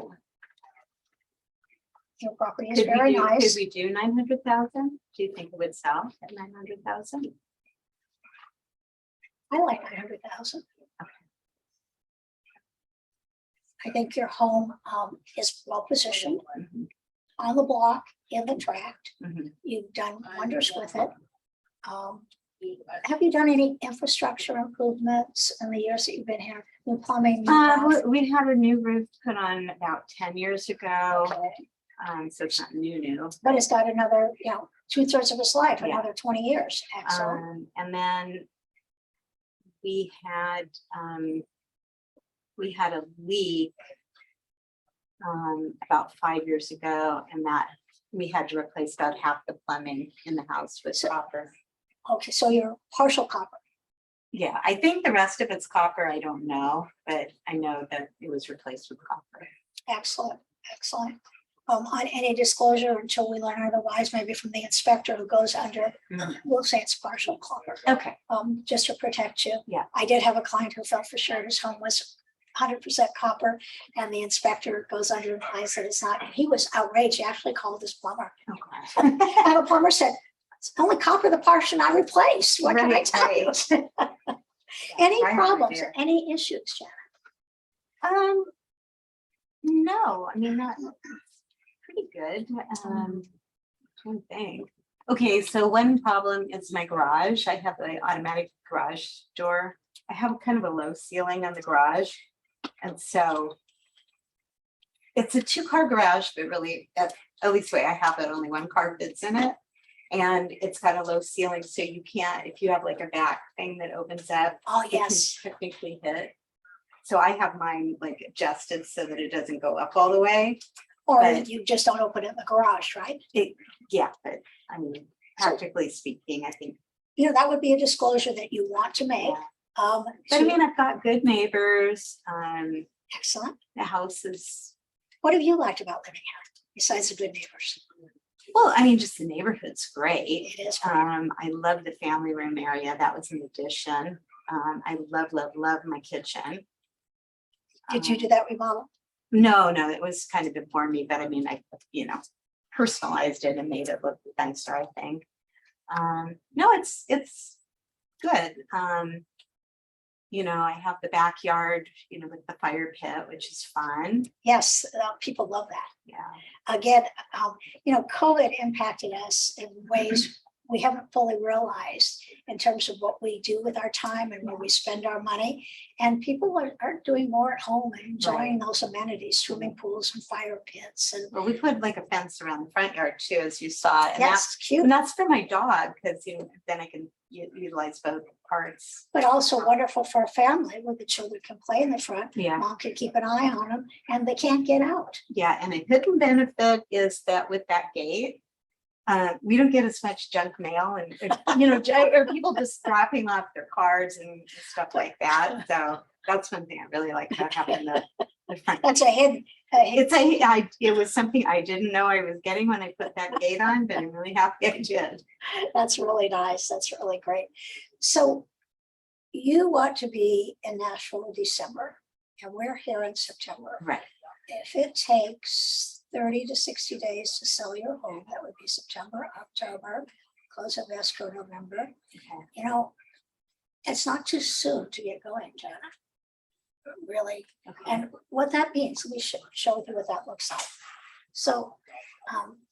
Speaker 1: Your property is very nice.
Speaker 2: Could we do 900,000? Do you think it would sell at 900,000?
Speaker 1: I like 900,000. I think your home is well positioned on the block, in the tract. You've done wonders with it. Have you done any infrastructure improvements in the years that you've been here? New plumbing?
Speaker 2: We had a new roof put on about 10 years ago. So it's not new.
Speaker 1: But it's got another, 2/3 of its life, another 20 years. Excellent.
Speaker 2: And then we had a leak about 5 years ago, and that we had to replace about half the plumbing in the house with copper.
Speaker 1: Okay, so you're partial copper.
Speaker 2: Yeah, I think the rest of it's copper. I don't know, but I know that it was replaced with copper.
Speaker 1: Excellent. On any disclosure until we learn otherwise, maybe from the inspector who goes under, we'll say it's partial copper.
Speaker 2: Okay.
Speaker 1: Just to protect you.
Speaker 2: Yeah.
Speaker 1: I did have a client who felt for sure his home was 100% copper, and the inspector goes under and finds that it's not. And he was outraged. He actually called his plumber.
Speaker 2: Okay.
Speaker 1: And the plumber said, "It's only copper the portion I replaced. What can I tell you?" Any
Speaker 2: I have no
Speaker 1: problems,
Speaker 2: idea.
Speaker 1: any issues, Janet?
Speaker 2: No, I mean, that's pretty good. Trying to think. Okay, so one problem is my garage. I have the automatic garage door. I have kind of a low ceiling on the garage. And so it's a 2-car garage, but really, at least the way I have it, only 1 car fits in it. And it's got a low ceiling, so you can't, if you have like a back thing that opens up,
Speaker 1: Oh,
Speaker 2: it can
Speaker 1: yes.
Speaker 2: technically hit. So I have mine like adjusted so that it doesn't go up all the way.
Speaker 1: Or
Speaker 2: but-
Speaker 1: you just don't open it in the garage, right?
Speaker 2: Yeah, but I mean, practically speaking, I think.
Speaker 1: You know, that would be a disclosure that you want to make.
Speaker 2: Yeah. But I
Speaker 1: to-
Speaker 2: mean, I've got good neighbors.
Speaker 1: Excellent.
Speaker 2: The house is,
Speaker 1: What have you liked about living here besides the good neighbors?
Speaker 2: well, I mean, just the neighborhood's great.
Speaker 1: It is. great.
Speaker 2: I love the family room area. That was an addition. I love my kitchen.
Speaker 1: Did you do that remodel?
Speaker 2: No, it was kind of before me, but I mean, I, personalized it and made it look nicer, I think. No, it's good. I have the backyard, with the fire pit, which is fun.
Speaker 1: Yes, people love that.
Speaker 2: Yeah.
Speaker 1: Again, COVID impacted us in ways we haven't fully realized in terms of what we do with our time and where we spend our money. And people are doing more at home and enjoying those amenities, swimming pools and fire pits. And
Speaker 2: Well, we put like a fence around the front yard too, as you saw. And
Speaker 1: that's cute,
Speaker 2: that's for my dog, because then I can utilize both parts.
Speaker 1: but also wonderful for a family where the children can play in the front.
Speaker 2: Yeah.
Speaker 1: Mom can keep an eye on them and they can't get out.
Speaker 2: Yeah, and a hidden benefit is that with that gate, we don't get as much junk mail and or people just dropping off their cards and stuff like that. So that's one thing I really like about having the front.
Speaker 1: That's a hidden.
Speaker 2: It was something I didn't know I was getting when I put that gate on, but I'm really happy I did.
Speaker 1: That's really nice. That's really great. So you want to be in Nashville in December and we're here in September.
Speaker 2: Right.
Speaker 1: If it takes 30 to 60 days to sell your home, that would be September, October, close of escrow November.
Speaker 2: Okay.
Speaker 1: It's not too soon to get going, Janet. Really.
Speaker 2: Okay.
Speaker 1: And what that means, we should show you what that looks like. So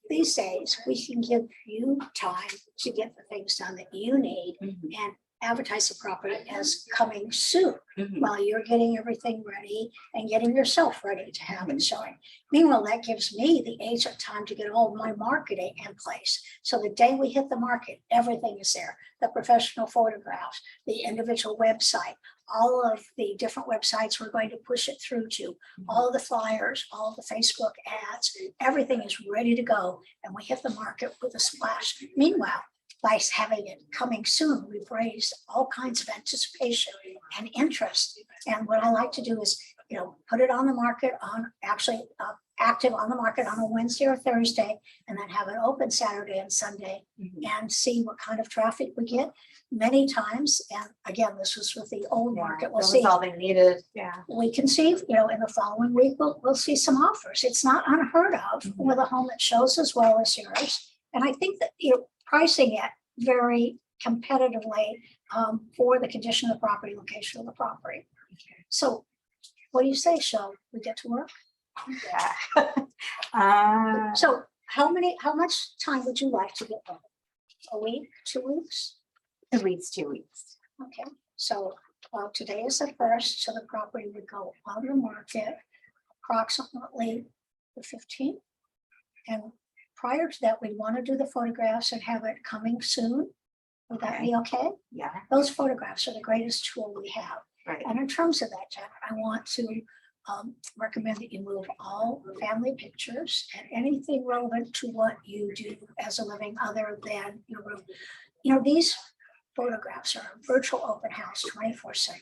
Speaker 1: these days, we can give you time to get the things done that you need
Speaker 2: Mhm.
Speaker 1: and advertise the property as coming soon
Speaker 2: Mhm.
Speaker 1: while you're getting everything ready and getting yourself ready to have it showing. Meanwhile, that gives me the agent time to get all my marketing in place. So the day we hit the market, everything is there. The professional photographs, the individual website, all of the different websites we're going to push it through to, all of the flyers, all of the Facebook ads, everything is ready to go. And we hit the market with a splash. Meanwhile, by having it coming soon, we've raised all kinds of anticipation and interest. And what I like to do is, put it on the market on active on the market on a Wednesday or Thursday, and then have it open Saturday and Sunday
Speaker 2: Mhm.
Speaker 1: and see what kind of traffic we get many times. And again, this was with the old
Speaker 2: Yeah,
Speaker 1: market.
Speaker 2: that
Speaker 1: We'll
Speaker 2: was
Speaker 1: see.
Speaker 2: all they needed. Yeah.
Speaker 1: We can see, in the following week, we'll see some offers. It's not unheard of
Speaker 2: Mhm.
Speaker 1: with a home that shows as well as yours. And I think that you're pricing it very competitively for the condition of the property, location of the property. So what do you say, shall we get to work?
Speaker 2: Yeah.
Speaker 1: So how much time would you like to get done? A week, 2 weeks?
Speaker 2: At least 2 weeks.
Speaker 1: Okay, so today is the first, so the property would go on the market approximately the 15th. And prior to that, we'd want to do the photographs and have it coming soon. Would that be okay?
Speaker 2: Yeah.
Speaker 1: Those photographs are the greatest tool we have.
Speaker 2: Right.
Speaker 1: And in terms of that, Janet, I want to recommend that you move all family pictures and anything relevant to what you do as a living other than your room. These photographs are a virtual open house 24/7,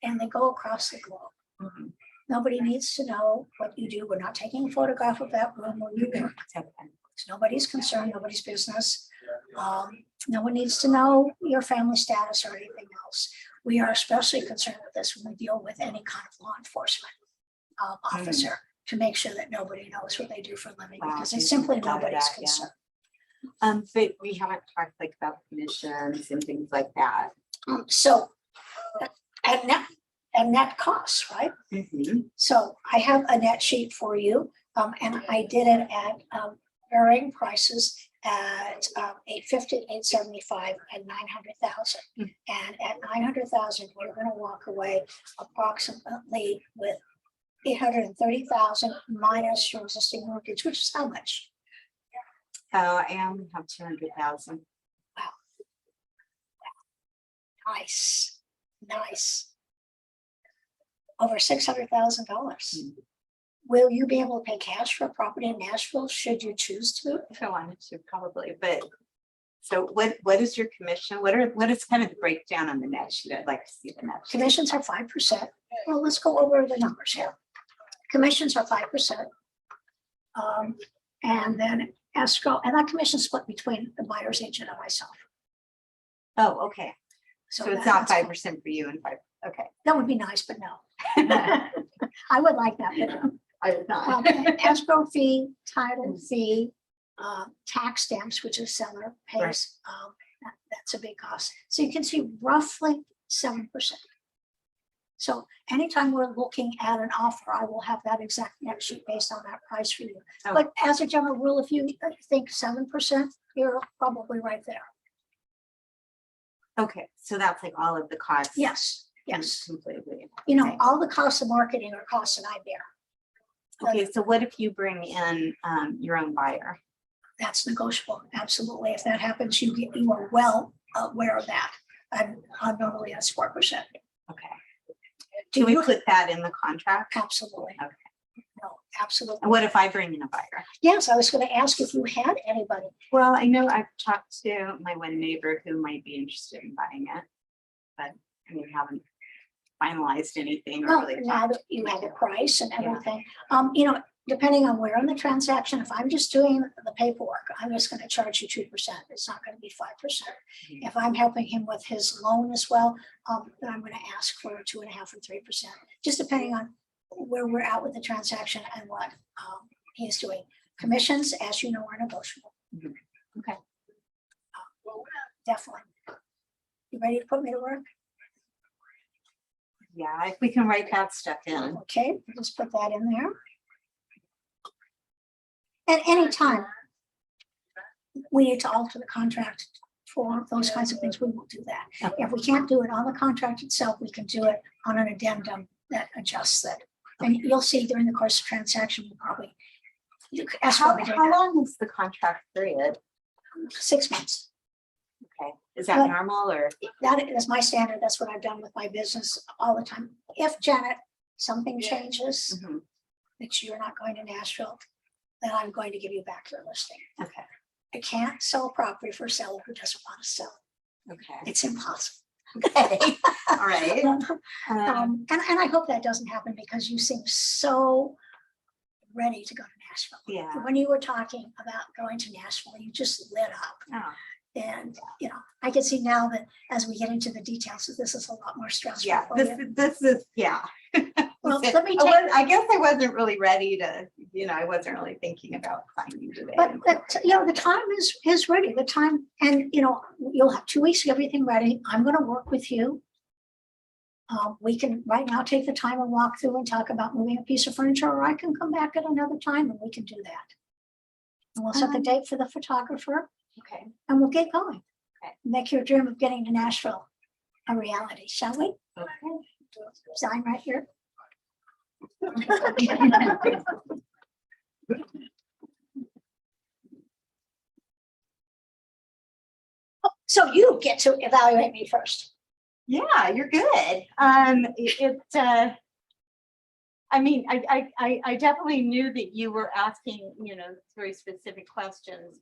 Speaker 1: and they go across the globe.
Speaker 2: Mhm.
Speaker 1: Nobody needs to know what you do. We're not taking a photograph of that room where you work.
Speaker 2: Okay.
Speaker 1: It's nobody's concern, nobody's business. No one needs to know your family status or anything else. We are especially concerned with this when we deal with any kind of law enforcement officer to make sure that nobody knows what they do for a living,
Speaker 2: Wow,
Speaker 1: because
Speaker 2: you
Speaker 1: it's simply
Speaker 2: thought of
Speaker 1: nobody's
Speaker 2: that, yeah.
Speaker 1: concern.
Speaker 2: But we haven't talked about commissions and things like that.
Speaker 1: So and net costs, right?
Speaker 2: Mhm.
Speaker 1: So I have a net sheet for you, and I did it at varying prices at 850, 875, and 900,000.
Speaker 2: Mm.
Speaker 1: And at 900,000, we're going to walk away approximately with 830,000 minus your existing mortgage, which is how much?
Speaker 2: Oh, I only have 200,000.
Speaker 1: Nice, nice. Over $600,000.
Speaker 2: Mm.
Speaker 1: Will you be able to pay cash for a property in Nashville should you choose to?
Speaker 2: If I wanted to, probably, but so what is your commission? What is kind of the breakdown on the net sheet? I'd like to see the net sheet.
Speaker 1: Commissions are 5%. Well, let's go over the numbers here. Commissions are 5%. And then escrow, and that commission split between the buyer's agent and myself.
Speaker 2: Oh, okay. So it's not 5% for you and 5. Okay.
Speaker 1: That would be nice, but no. I would like that, but no.
Speaker 2: I would not.
Speaker 1: Escrow fee, title fee, tax stamps, which is seller pays.
Speaker 2: Right.
Speaker 1: That's a big cost. So you can see roughly 7%. So anytime we're looking at an offer, I will have that exact net sheet based on that price for you.
Speaker 2: Oh.
Speaker 1: But as a general rule, if you think 7%, you're probably right there.
Speaker 2: Okay, so that's like all of the costs.
Speaker 1: Yes, yes.
Speaker 2: Completely.
Speaker 1: You know,
Speaker 2: Okay.
Speaker 1: all the costs of marketing are costs that I bear.
Speaker 2: Okay, so what if you bring in your own buyer?
Speaker 1: That's negotiable, absolutely. If that happens, you are well aware of that. And normally that's 4%.
Speaker 2: Okay.
Speaker 1: Do
Speaker 2: Do we
Speaker 1: you?
Speaker 2: put that in the contract?
Speaker 1: Absolutely.
Speaker 2: Okay.
Speaker 1: No, absolutely.
Speaker 2: And what if I bring in a buyer?
Speaker 1: Yes, I was going to ask if you had anybody.
Speaker 2: Well, I know I've talked to my one neighbor who might be interested in buying it, but I mean, haven't finalized anything or
Speaker 1: Well,
Speaker 2: really
Speaker 1: now
Speaker 2: talked.
Speaker 1: that you have a price and
Speaker 2: Yeah.
Speaker 1: everything, you know, depending on where in the transaction, if I'm just doing the paperwork, I'm just going to charge you 2%. It's not going to be 5%.
Speaker 2: Mhm.
Speaker 1: If I'm helping him with his loan as well, then I'm going to ask for 2.5% or 3%, just depending on where we're at with the transaction and what he is doing. Commissions, as you know, are negotiable.
Speaker 2: Mhm. Okay.
Speaker 1: Definitely. You ready to put me to work?
Speaker 2: Yeah, if we can write that stuff in.
Speaker 1: Okay, just put that in there. At any time we need to alter the contract for those kinds of things, we will do that.
Speaker 2: Okay.
Speaker 1: If we can't do it on the contract itself, we can do it on an addendum that adjusts it. And you'll see during the course of transaction, we'll probably.
Speaker 2: How long is the contract period?
Speaker 1: 6 months.
Speaker 2: Okay, is that
Speaker 1: But-
Speaker 2: normal or?
Speaker 1: That is my standard. That's what I've done with my business all the time. If Janet, something changes,
Speaker 2: Mhm.
Speaker 1: that you're not going to Nashville, then I'm going to give you back your listing.
Speaker 2: Okay,
Speaker 1: I can't sell a property for a seller who doesn't want to sell.
Speaker 2: okay.
Speaker 1: It's impossible.
Speaker 2: Okay, all right.
Speaker 1: And I hope that doesn't happen because you seem so ready to go to Nashville.
Speaker 2: Yeah.
Speaker 1: When you were talking about going to Nashville, you just lit up.
Speaker 2: Oh,
Speaker 1: And, you know, I can see now that as we get into the details, that this is a lot more stressful
Speaker 2: yeah,
Speaker 1: for you.
Speaker 2: this is, yeah.
Speaker 1: Well, let me
Speaker 2: I guess I wasn't really ready to, I wasn't really thinking about signing today.
Speaker 1: But you know, the time is ready, the time, and you know, you'll have 2 weeks to get everything ready. I'm gonna work with you. We can right now take the time and walk through and talk about moving a piece of furniture, or I can come back at another time and we can do that. And we'll set the date for the photographer
Speaker 2: Okay,
Speaker 1: and we'll get going.
Speaker 2: Okay.
Speaker 1: Make your dream of getting to Nashville a reality, shall we?
Speaker 2: okay.
Speaker 1: Sign right here. So you get to evaluate me first.
Speaker 2: Yeah, you're good. I mean, I definitely knew that you were asking, very specific questions,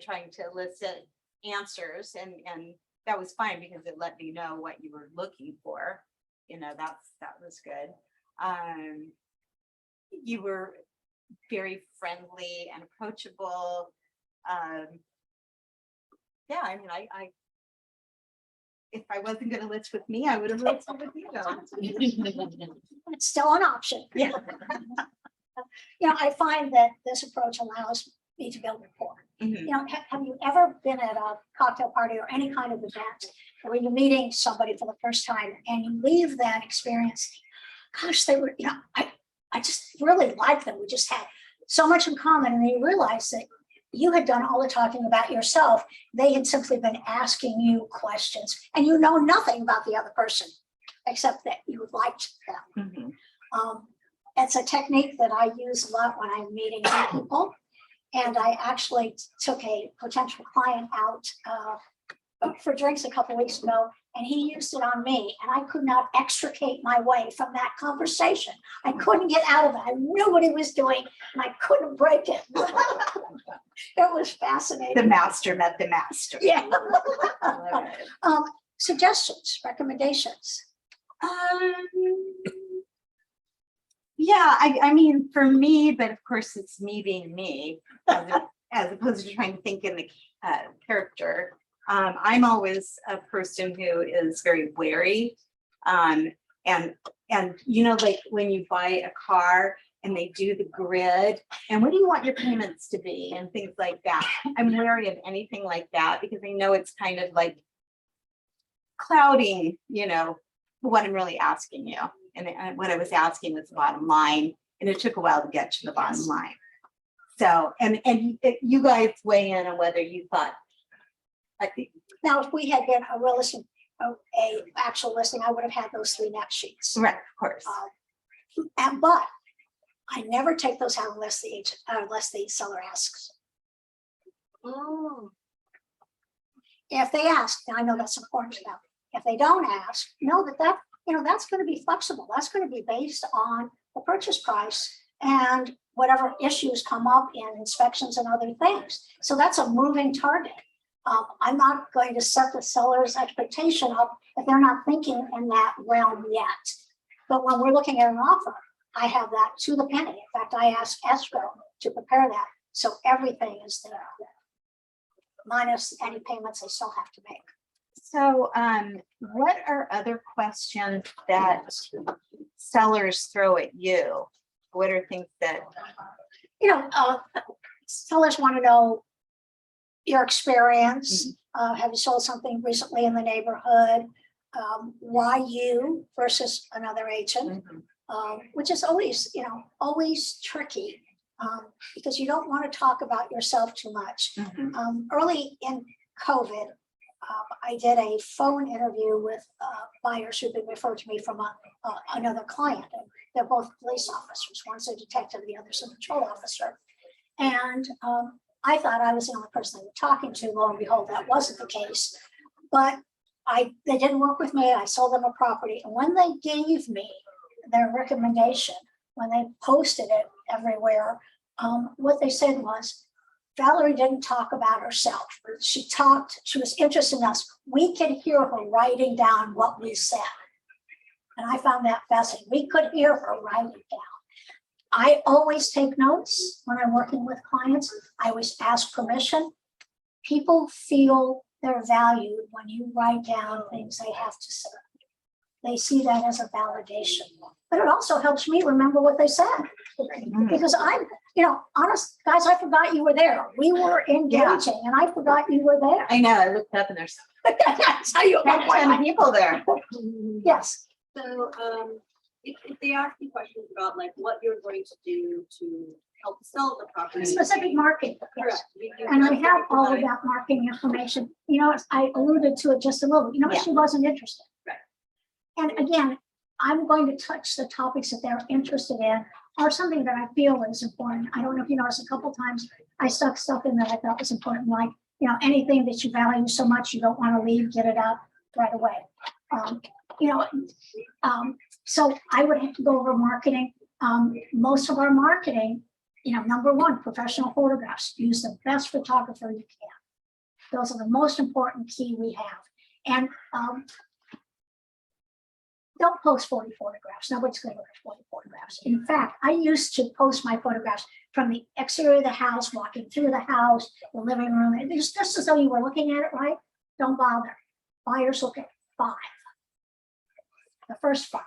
Speaker 2: trying to elicit answers, and that was fine because it let me know what you were looking for. That was good. You were very friendly and approachable. Yeah, I mean, I if I wasn't going to list with me, I would have listed with you.
Speaker 1: It's still an option.
Speaker 2: Yeah.
Speaker 1: You know, I find that this approach allows me to build rapport.
Speaker 2: Mhm.
Speaker 1: You know, have you ever been at a cocktail party or any kind of event or you're meeting somebody for the first time and you leave that experience, gosh, they were, I just really like them. We just had so much in common. And you realize that you had done all the talking about yourself. They had simply been asking you questions and you know nothing about the other person except that you liked them.
Speaker 2: Mhm.
Speaker 1: It's a technique that I use a lot when I'm meeting new people. And I actually took a potential client out for drinks a couple weeks ago, and he used it on me, and I could not extricate my way from that conversation. I couldn't get out of it. I knew what he was doing, and I couldn't break it. It was fascinating.
Speaker 2: The master met the master.
Speaker 1: Yeah.
Speaker 2: I love it.
Speaker 1: Suggestions, recommendations.
Speaker 2: Yeah, I mean, for me, but of course it's me being me, as opposed to trying to think in the character. I'm always a person who is very wary. And like when you buy a car and they do the grid and what do you want your payments to be and things like that. I'm wary of anything like that because I know it's kind of like clouding, what I'm really asking you. And what I was asking was the bottom line, and it took a while to get to the bottom line. So, and you guys weigh in on whether you thought.
Speaker 1: Now, if we had been a real listing, a actual listing, I would have had those 3 net sheets.
Speaker 2: Right, of course.
Speaker 1: But I never take those out unless the agent, unless the seller asks.
Speaker 3: Oh,
Speaker 1: If they ask, then I know that's important to them. If they don't ask, know that that's going to be flexible. That's going to be based on the purchase price and whatever issues come up in inspections and other things. So that's a moving target. I'm not going to set the seller's expectation up if they're not thinking in that realm yet. But when we're looking at an offer, I have that to the penny. In fact, I ask escrow to prepare that. So everything is there, minus any payments they still have to make.
Speaker 2: So what are other questions that sellers throw at you? What are things that,
Speaker 1: Sellers want to know your experience. Have you sold something recently in the neighborhood? Why you versus another agent? Which is always tricky because you don't want to talk about yourself too much. Early in COVID, I did a phone interview with buyers who've been referred to me from another client. And they're both police officers. One's a detective, the other's a patrol officer. And I thought I was the only person they were talking to. Lo and behold, that wasn't the case. But they didn't work with me. I sold them a property. And when they gave me their recommendation, when they posted it everywhere, what they said was, Valerie didn't talk about herself. She was interested in us. We could hear her writing down what we said. And I found that fascinating. We could hear her writing down. I always take notes when I'm working with clients. I always ask permission. People feel they're valued when you write down things they have to say. They see that as a validation. But it also helps me remember what they said. Because honest, guys, I forgot you were there. We were engaging and I forgot you were there.
Speaker 2: I know, I looked up and there's
Speaker 1: That's how you
Speaker 2: 10 people there.
Speaker 1: Yes.
Speaker 3: so if they ask you questions about like what you're going to do to help sell the property.
Speaker 1: Specific marketing. Yes.
Speaker 3: Correct.
Speaker 1: And I have all of that marketing information. I alluded to it just a little.
Speaker 2: Yeah.
Speaker 1: She wasn't interested.
Speaker 3: Right.
Speaker 1: And again, I'm going to touch the topics that they're interested in or something that I feel is important. I don't know if you noticed a couple of times I stuck stuff in that I thought was important, like, anything that you value so much you don't want to leave, get it out right away. So I would have to go over marketing. Most of our marketing, number one, professional photographs. Use the best photographer you can. Those are the most important key we have. And don't post 40 photographs. Nobody's going to look at 40 photographs. In fact, I used to post my photographs from the exterior of the house, walking through the house, the living room. And just as though you were looking at it, right? Don't bother. Buyers look at 5. The first 5.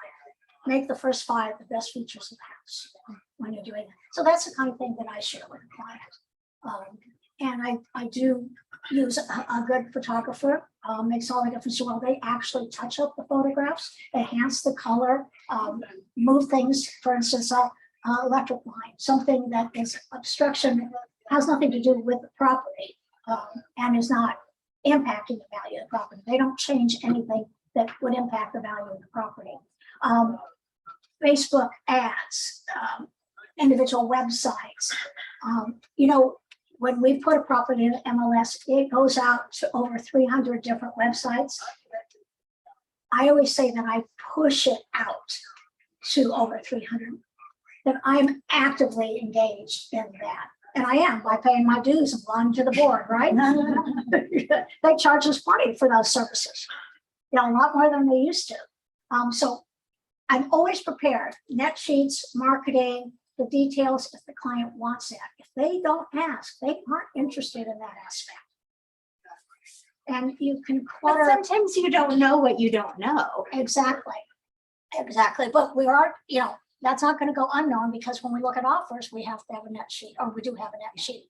Speaker 1: Make the first 5 the best features of the house when you're doing that. So that's the kind of thing that I share with a client. And I do use a good photographer, makes all the difference in the world. They actually touch up the photographs, enhance the color, move things, for instance, electric line, something that is obstruction, has nothing to do with the property, and is not impacting the value of the property. They don't change anything that would impact the value of the property. Facebook ads, individual websites. You know, when we put a property in MLS, it goes out to over 300 different websites. I always say that I push it out to over 300, that I'm actively engaged in that. And I am by paying my dues and belonging to the board, right? They charge us money for those services, you know, a lot more than they used to. So I'm always prepared. Net sheets, marketing, the details if the client wants that. If they don't ask, they aren't interested in that aspect. And you can
Speaker 2: But
Speaker 1: clutter.
Speaker 2: sometimes you don't know what you don't know.
Speaker 1: Exactly. Exactly. But we are, you know, that's not going to go unknown, because when we look at offers, we have to have a net sheet, or we do have a net sheet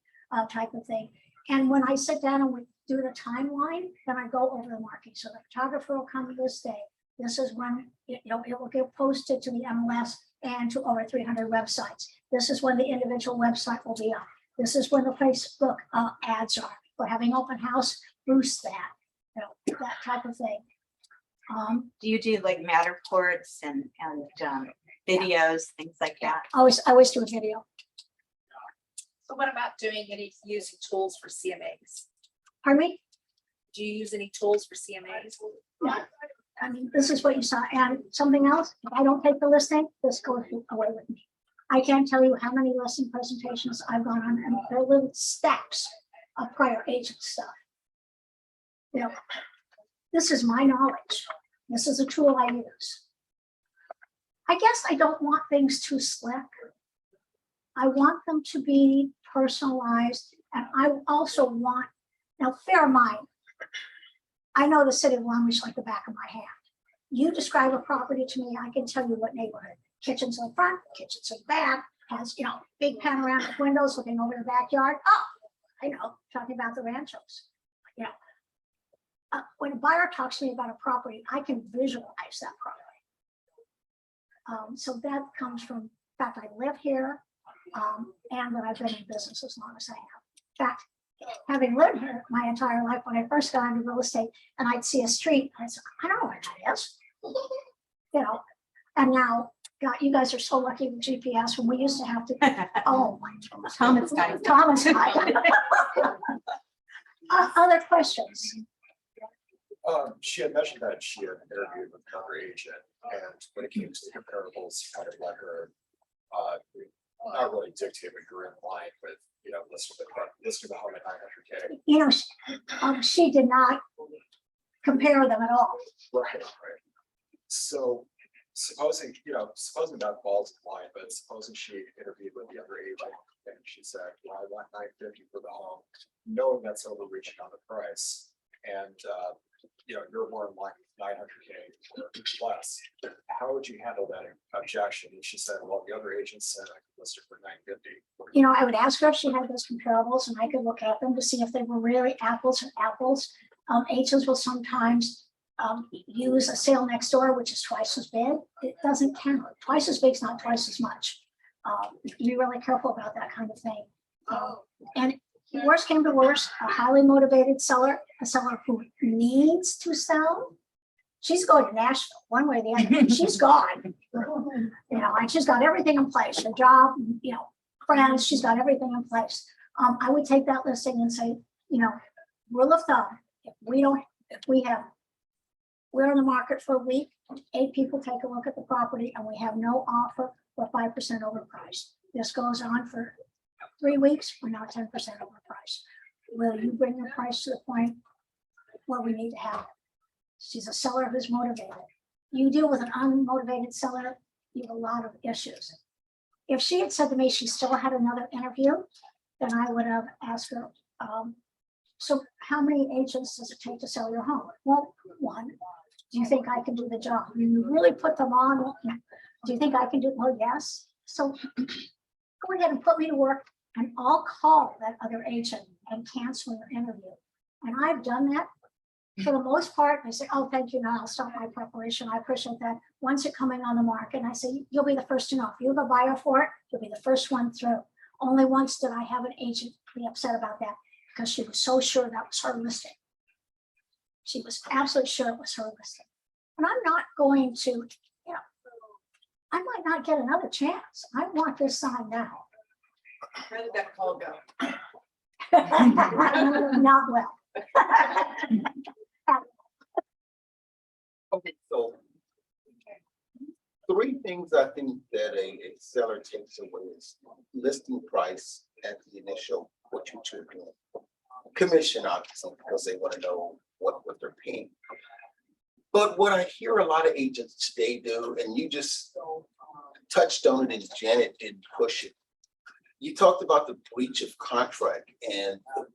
Speaker 1: type of thing. And when I sit down and we do the timeline, then I go over the market. So the photographer will come this day. This is when, you know, it will get posted to the MLS and to over 300 websites. This is when the individual website will be up. This is when the Facebook ads are. We're having open house, boost that, you know, that type of thing.
Speaker 2: Do you do like Matterports and videos, things like that?
Speaker 1: I always do a video.
Speaker 4: So what about doing any, using tools for CMAs?
Speaker 1: Pardon me?
Speaker 4: Do you use any tools for CMAs?
Speaker 1: Yeah. I mean, this is what you saw. And something else, if I don't take the listing, this goes away with me. I can't tell you how many listing presentations I've gone on, and they're little stacks of prior agent stuff. You know, this is my knowledge. This is a tool I use. I guess I don't want things too slick. I want them to be personalized, and I also want, now bear in mind, I know the city of Long Beach like the back of my hand. You describe a property to me, I can tell you what neighborhood. Kitchen's in the front, kitchen's in the back, has, you know, big panoramic windows looking over the backyard. Oh, I know, talking about the ranchos. You know, when a buyer talks to me about a property, I can visualize that property. So that comes from the fact I live here, and that I've been in business as long as I have. In fact, having lived here my entire life, when I first got into real estate and I'd see a street, I said, I don't know where that is. You know, and now, God, you guys are so lucky with GPS. When we used to have to, oh my goodness.
Speaker 2: Thomas got it.
Speaker 1: Thomas got it. Other questions?
Speaker 5: She had mentioned that she had interviewed with another agent, and when it came to the comparables, kind of let her not really dictate, but you're in line with, you know, list of the home at 900K.
Speaker 1: You know, she did not compare them at all.
Speaker 5: Right. So supposing that falls in line, but supposing she interviewed with the other agent and she said, well, I want 950 for the home, knowing that's overreaching on the price, and you know, you're more in line with 900K or less. How would you handle that objection? And she said, well, the other agent said I could list it for 950.
Speaker 1: You know, I would ask her if she had those comparables, and I could look at them to see if they were really apples and apples. Agents will sometimes use a sale next door, which is twice as big. It doesn't count. Twice as big is not twice as much. Be really careful about that kind of thing. And worst came to worst, a highly motivated seller, a seller who needs to sell, she's going to Nashville one way or the other. She's gone. You know, and she's got everything in place, her job, you know, friends, she's got everything in place. I would take that listing and say, you know, rule of thumb, we're in the market for a week, 8 people take a look at the property, and we have no offer, we're 5% overpriced. This goes on for 3 weeks, we're now 10% overpriced. Will you bring the price to the point where we need to have it? She's a seller who's motivated. You deal with an unmotivated seller, you have a lot of issues. If she had said to me she still had another interview, then I would have asked her, so how many agents does it take to sell your home? Well, 1. Do you think I can do the job? You really put them on. Do you think I can do it? Well, yes. So go ahead and put me to work, and I'll call that other agent and cancel your interview. And I've done that. For the most part, I say, oh, thank you, now I'll stop my preparation. I appreciate that. Once it's coming on the market, I say, you'll be the first to know. If you have a buyer for it, you'll be the first one through. Only once did I have an agent be upset about that because she was so sure that was her listing. She was absolutely sure it was her listing. And I'm not going to, you know, I might not get another chance. I want this sign now.
Speaker 4: How did that call go?
Speaker 1: Not well.
Speaker 6: Okay, so three things I think that a seller takes away is listing price at the initial, what you took. Commission, obviously, because they want to know what they're paying. But what I hear a lot of agents today do, and you just touched on it and Janet didn't push it. You talked about the breach of contract and the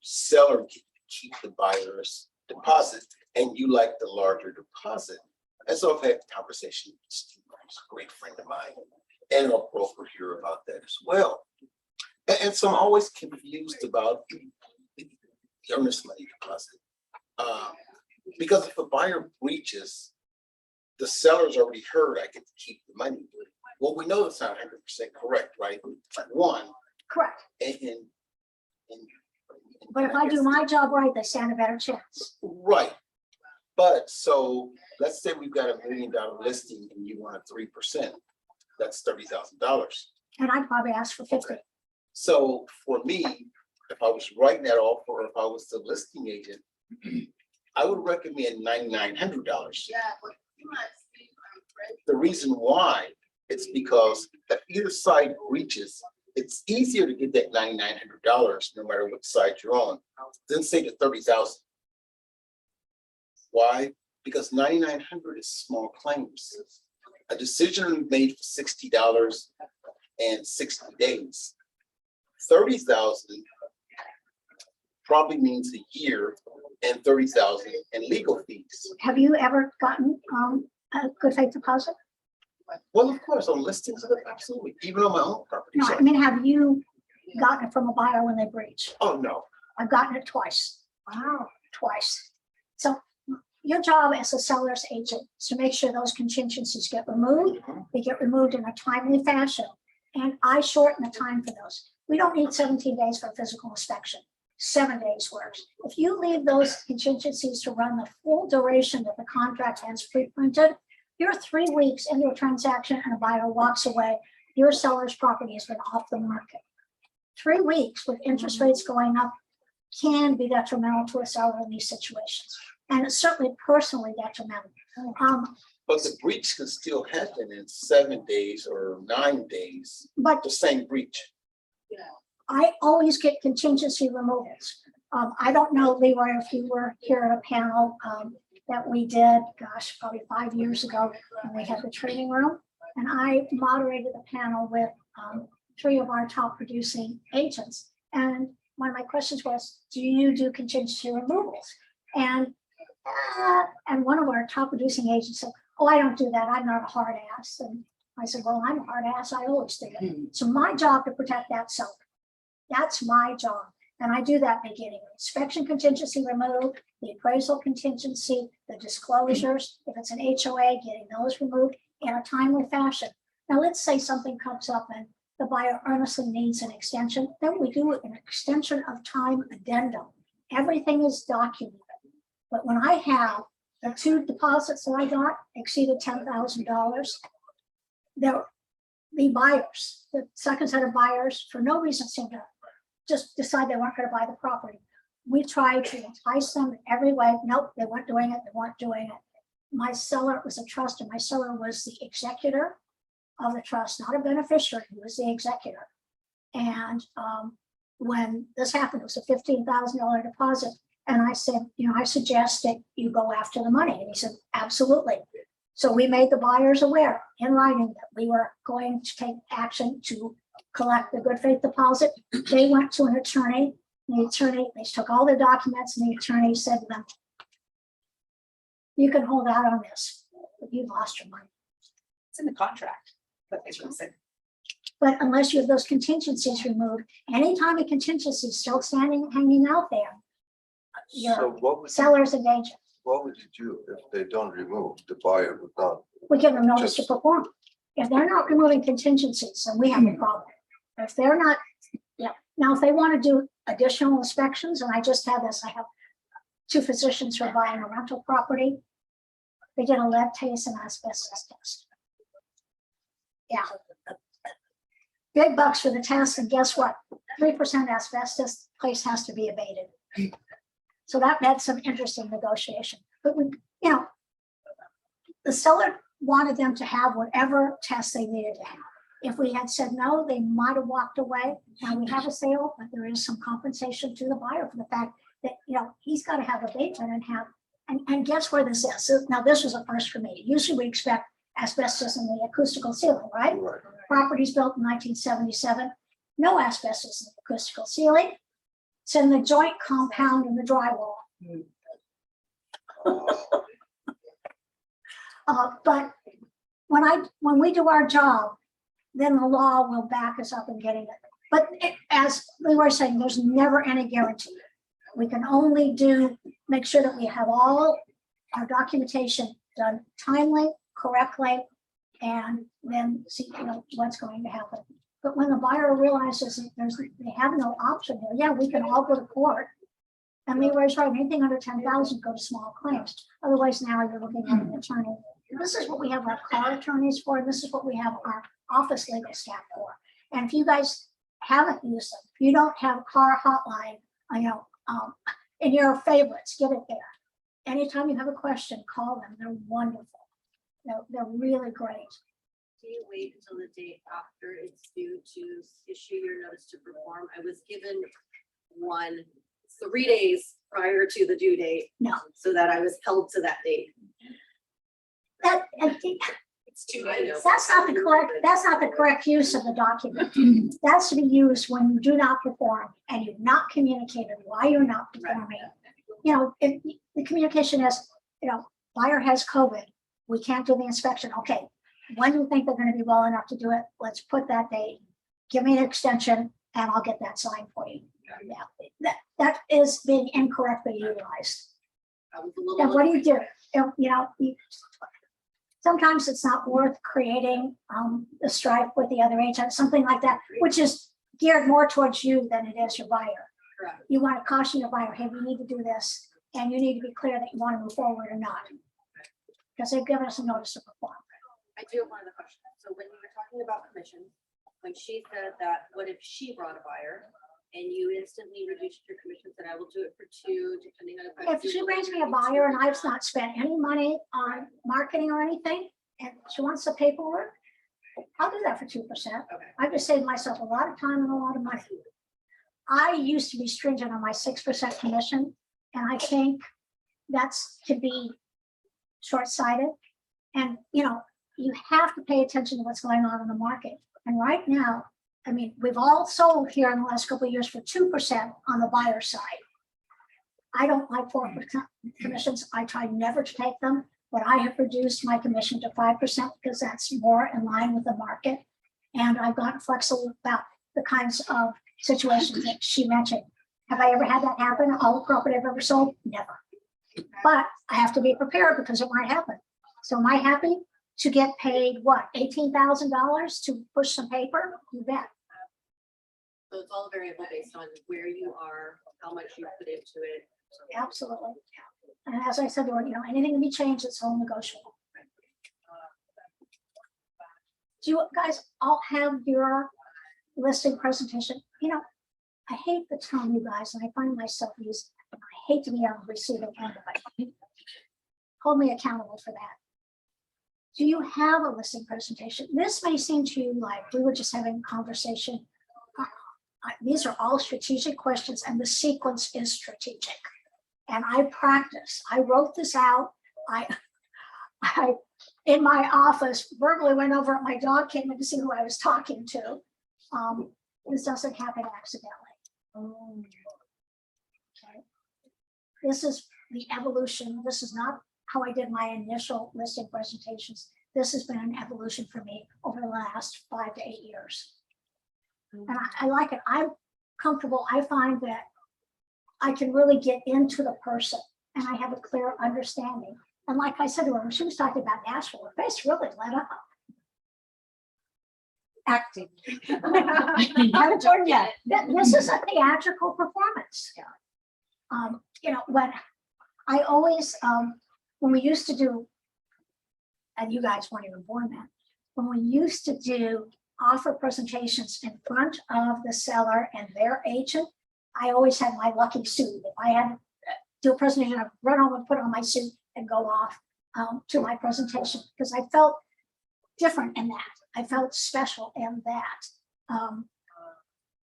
Speaker 6: seller can keep the buyer's deposit and you like the larger deposit. And so I've had a conversation with Steve, who's a great friend of mine, and a broker here about that as well. And so I'm always confused about the earnest money deposit. Because if a buyer breaches, the seller's already heard I get to keep the money. Well, we know that's not 100% correct, right? One,
Speaker 1: Correct.
Speaker 6: and
Speaker 1: But if I do my job right, they stand a better chance.
Speaker 6: right. But so let's say we've got $1 million listing and you want a 3%. That's $30,000.
Speaker 1: And I'd probably ask for 50.
Speaker 6: So for me, if I was writing that offer, or if I was the listing agent, I would recommend $9,900.
Speaker 3: Yeah, but you might see,
Speaker 6: The reason why, it's because if either side breaches, it's easier to get that $9,900 no matter what side you're on, than say the 30,000. Why? Because 9,900 is small claims. A decision made for $60 and 60 days. 30,000 probably means a year and 30,000 in legal fees.
Speaker 1: Have you ever gotten a good faith deposit?
Speaker 6: Well, of course, on listings, absolutely, even on my own property.
Speaker 1: No, I mean, have you gotten it from a buyer when they breach?
Speaker 6: Oh, no.
Speaker 1: I've gotten it twice. Wow, twice. So your job as a seller's agent is to make sure those contingencies get removed. They get removed in a timely fashion. And I shorten the time for those. We don't need 17 days for a physical inspection. 7 days works. If you leave those contingencies to run the full duration that the contract has pre-printed, you're 3 weeks into a transaction and a buyer walks away, your seller's property has been off the market. 3 weeks with interest rates going up can be detrimental to a seller in these situations. And it's certainly personally detrimental.
Speaker 6: But the breach can still happen in 7 days or 9 days,
Speaker 1: But
Speaker 6: the same breach.
Speaker 1: I always get contingency removals. I don't know, Leroy, if you were here at a panel that we did, gosh, probably 5 years ago when we had the training room. And I moderated the panel with 3 of our top producing agents. And one of my questions was, do you do contingency removals? And one of our top producing agents said, oh, I don't do that. I'm not a hard ass. And I said, well, I'm a hard ass. I always do it. So my job to protect that seller. That's my job. And I do that by getting inspection contingency removed, the appraisal contingency, the disclosures. If it's an HOA, getting those removed in a timely fashion. Now, let's say something comes up and the buyer earnestly needs an extension. Then we do an extension of time addendum. Everything is documented. But when I have the 2 deposits that I got exceeded $10,000, the buyers, the second set of buyers, for no reason seemed to just decide they weren't going to buy the property. We tried to entice them in every way. Nope, they weren't doing it. They weren't doing it. My seller was a trust, and my seller was the executor of the trust, not a beneficiary. He was the executor. And when this happened, it was a $15,000 deposit. And I said, you know, I suggest that you go after the money. And he said, absolutely. So we made the buyers aware in writing that we were going to take action to collect the good faith deposit. They went to an attorney. The attorney, they took all their documents, and the attorney said to them, you can hold out on this, but you've lost your money.
Speaker 4: It's in the contract. But they should say.
Speaker 1: But unless you have those contingencies removed, anytime a contingency is still standing, hanging out there, your
Speaker 7: So what would,
Speaker 1: seller's in danger.
Speaker 7: what would you do if they don't remove, the buyer would not?
Speaker 1: We give them notice to
Speaker 7: Just-
Speaker 1: perform. If they're not removing contingencies, then we have a problem. If they're not, yeah, now if they want to do additional inspections, and I just had this, I have 2 physicians who are buying a rental property. They did a lead taste and asbestos test. Yeah. Big bucks for the test, and guess what? 3% asbestos, place has to be abated. So that had some interesting negotiation, but we, you know, the seller wanted them to have whatever test they needed to have. If we had said no, they might have walked away. Now we have a sale, but there is some compensation to the buyer for the fact that, you know, he's got to have abatement and have, and guess where this is? So now this was a first for me. Usually we expect asbestos in the acoustical ceiling, right?
Speaker 7: Right.
Speaker 1: Properties built in 1977, no asbestos in the acoustical ceiling. It's in the joint compound in the drywall. But when we do our job, then the law will back us up in getting it. But as we were saying, there's never any guarantee. We can only make sure that we have all our documentation done timely, correctly, and then see, you know, what's going to happen. But when the buyer realizes that they have no option here, yeah, we can all go to court. And Leroy's right, anything under 10,000 go to small claims. Otherwise, now you're looking at an attorney. This is what we have our car attorneys for. And this is what we have our office legal staff for. And if you guys haven't used them, if you don't have a car hotline, in your favorites, get it there. Anytime you have a question, call them. They're wonderful. They're really great.
Speaker 3: Do you wait until the day after it's due to issue your notice to perform? I was given one 3 days prior to the due date.
Speaker 1: No.
Speaker 3: So that I was held to that date.
Speaker 4: It's 2 days.
Speaker 1: That's not the correct use of the document. That's to be used when you do not perform and you've not communicated why you're not performing. You know, if the communication is, you know, buyer has COVID, we can't do the inspection. Okay, when do you think they're going to be well enough to do it? Let's put that date. Give me an extension and I'll get that signed for you. Yeah, that is being incorrectly utilized.
Speaker 3: I was a little.
Speaker 1: And what do? You know, sometimes it's not worth creating the strife with the other agent, something like that, which is geared more towards you than it is your buyer.
Speaker 3: Correct.
Speaker 1: You want to caution your buyer, hey, we need to do this, and you need to be clear that you want to move forward or not. Because they've given us a notice to perform.
Speaker 3: I do have one other question. So when you were talking about commission, when she said that, what if she brought a buyer and you instantly reduced your commission, said I will do it for 2, depending on
Speaker 1: If she brings me a buyer and I've not spent any money on marketing or anything, and she wants the paperwork, I'll do that for 2%.
Speaker 3: Okay.
Speaker 1: I've just saved myself a lot of time and a lot of money. I used to be stringent on my 6% commission, and I think that's to be short-sighted. And, you know, you have to pay attention to what's going on in the market. And right now, I mean, we've all sold here in the last couple of years for 2% on the buyer side. I don't like 4% commissions. I try never to take them, but I have reduced my commission to 5% because that's more in line with the market. And I've gotten flexible about the kinds of situations that she mentioned. Have I ever had that happen? All the property I've ever sold? Never. But I have to be prepared because it might happen. So am I happy to get paid, what, $18,000 to push some paper? You bet.
Speaker 3: So it's all variable based on where you are, how much you put into it.
Speaker 1: Absolutely. And as I said, you know, anything can be changed, it's all negotiable. Do you guys all have your listing presentation? You know, I hate to tell you guys, and I find myself using it, and I hate to be on the receiving end of it. Hold me accountable for that. Do you have a listing presentation? This may seem to you like we were just having a conversation. These are all strategic questions, and the sequence is strategic. And I practice. I wrote this out. I in my office verbally went over it. My dog came in to see who I was talking to. This doesn't happen accidentally. Okay. This is the evolution. This is not how I did my initial listing presentations. This has been an evolution for me over the last 5 to 8 years. And I like it. I'm comfortable. I find that I can really get into the person and I have a clear understanding. And like I said to her, when she was talking about Nashville, her face really lit up.
Speaker 2: Acting.
Speaker 1: California, this is a theatrical performance.
Speaker 2: Yeah.
Speaker 1: You know, when I always, when we used to do, and you guys weren't even born then, when we used to do offer presentations in front of the seller and their agent, I always had my lucky suit. If I had to do a presentation, I'd run home and put on my suit and go off to my presentation because I felt different in that. I felt special in that.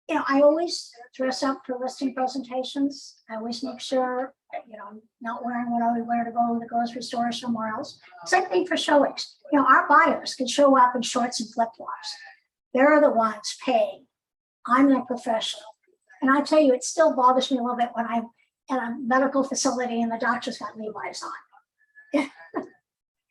Speaker 1: You know, I always dress up for listing presentations. I always make sure, you know, I'm not wearing what I would wear to go to the grocery store or somewhere else. Same thing for showings. You know, our buyers can show up in shorts and flip-flops. They're the ones paying. I'm the professional. And I tell you, it still bothers me a little bit when I'm in a medical facility and the doctor's got Levi's on.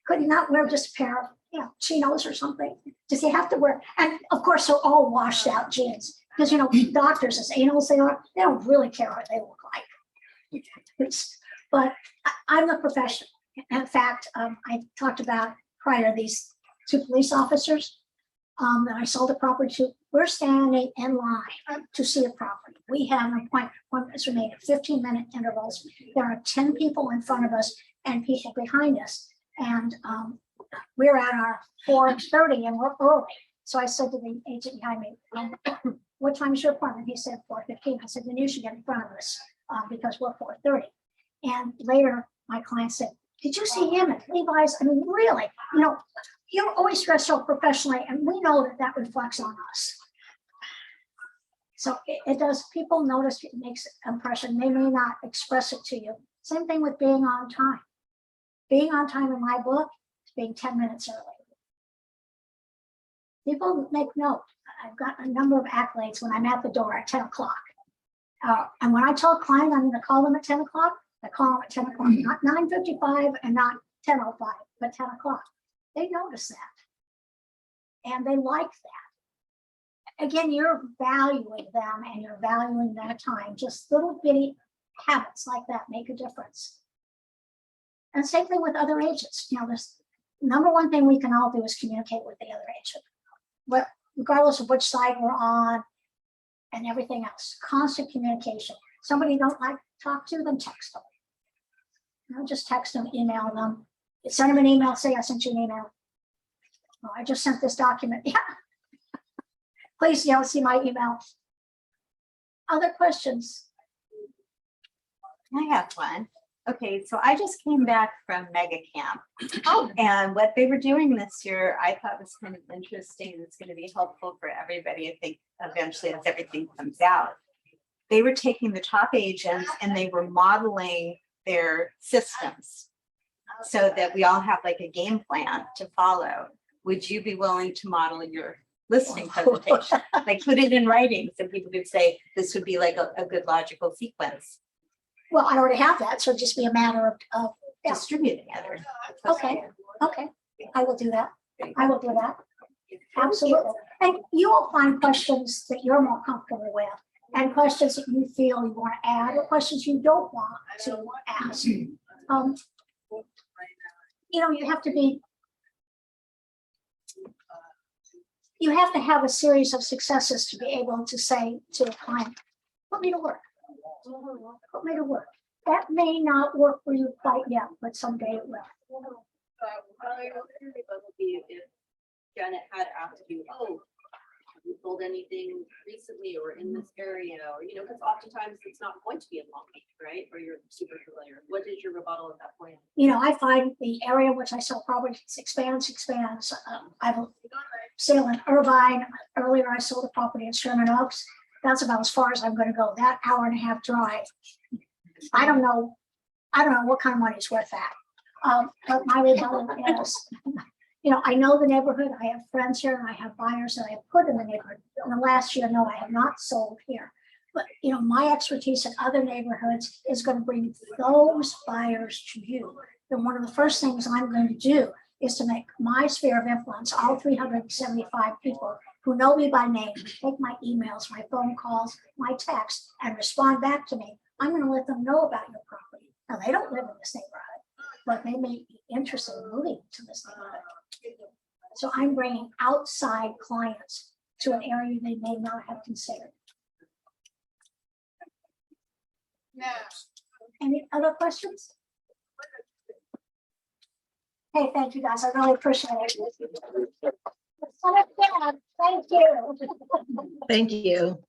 Speaker 1: Could you not wear just a pair of, you know, chinos or something? Does he have to wear? And of course, they're all washed out jeans because, you know, doctors, as anal as they are, they don't really care what they look like. But I'm the professional. In fact, I talked about prior these two police officers that I sold the property to. We're standing in line to see a property. We have an appointment. Appointments are made at 15-minute intervals. There are 10 people in front of us and people behind us. And we're at our 4:30 and we're early. So I said to the agent behind me, what time is your appointment? He said 4:15. I said, then you should get in front of us because we're 4:30. And later my client said, did you see him at Levi's? I mean, really, you know, you're always dressed so professionally and we know that that reflects on us. So it does, people notice, it makes an impression. They may not express it to you. Same thing with being on time. Being on time in my book is being 10 minutes early. People make note. I've got a number of accolades when I'm at the door at 10 o'clock. And when I tell a client I'm going to call them at 10 o'clock, I call them at 10 o'clock, not 9:55 and not 10:05, but 10 o'clock. They notice that. And they like that. Again, you're valuing them and you're valuing their time. Just little bitty habits like that make a difference. And same thing with other agents. You know, this number one thing we can all do is communicate with the other agent. But regardless of which side we're on and everything else, constant communication. Somebody you don't like to talk to, then text them. You know, just text them, email them. Send them an email, say I sent you an email. Oh, I just sent this document. Yeah. Please, you know, see my email. Other questions?
Speaker 2: I have one. Okay, so I just came back from Mega Camp. And what they were doing this year, I thought was kind of interesting. It's going to be helpful for everybody, I think, eventually as everything comes out. They were taking the top agents and they were modeling their systems so that we all have like a game plan to follow. Would you be willing to model your listing presentation? Like put it in writing so people could say this would be like a good logical sequence.
Speaker 1: Well, I already have that, so it'd just be a matter of yeah.
Speaker 2: Distributing it.
Speaker 1: Okay, okay, I will do that. I will do that. Absolutely. And you will find questions that you're more comfortable with and questions that you feel you want to add or questions you don't want to ask. You know, you have to have a series of successes to be able to say to a client, put me to work. Put me to work. That may not work for you quite yet, but someday it will.
Speaker 3: If Janet had asked you, oh, have you sold anything recently or in this area, or, you know, because oftentimes it's not going to be in Long Beach, right? Or you're super familiar. What is your rebuttal at that point?
Speaker 1: You know, I find the area which I sell properties expands. I have a sale in Irvine. Earlier, I sold a property in Sherman Oaks. That's about as far as I'm going to go. That hour-and-a-half drive. I don't know what kind of money is worth that. But my rebuttal is, you know, I know the neighborhood. I have friends here, and I have buyers that I have put in the neighborhood. In the last year, no, I have not sold here. But you know, my expertise in other neighborhoods is going to bring those buyers to you. And one of the first things I'm going to do is to make my sphere of influence, all 375 people who know me by name, take my emails, my phone calls, my texts, and respond back to me I'm gonna let them know about your property. Now, they don't live in this neighborhood, but they may be interested in moving to this neighborhood. So I'm bringing outside clients to an area they may not have considered. Any other questions? Hey, thank you guys. I really appreciate it. Thank you.
Speaker 8: Thank you.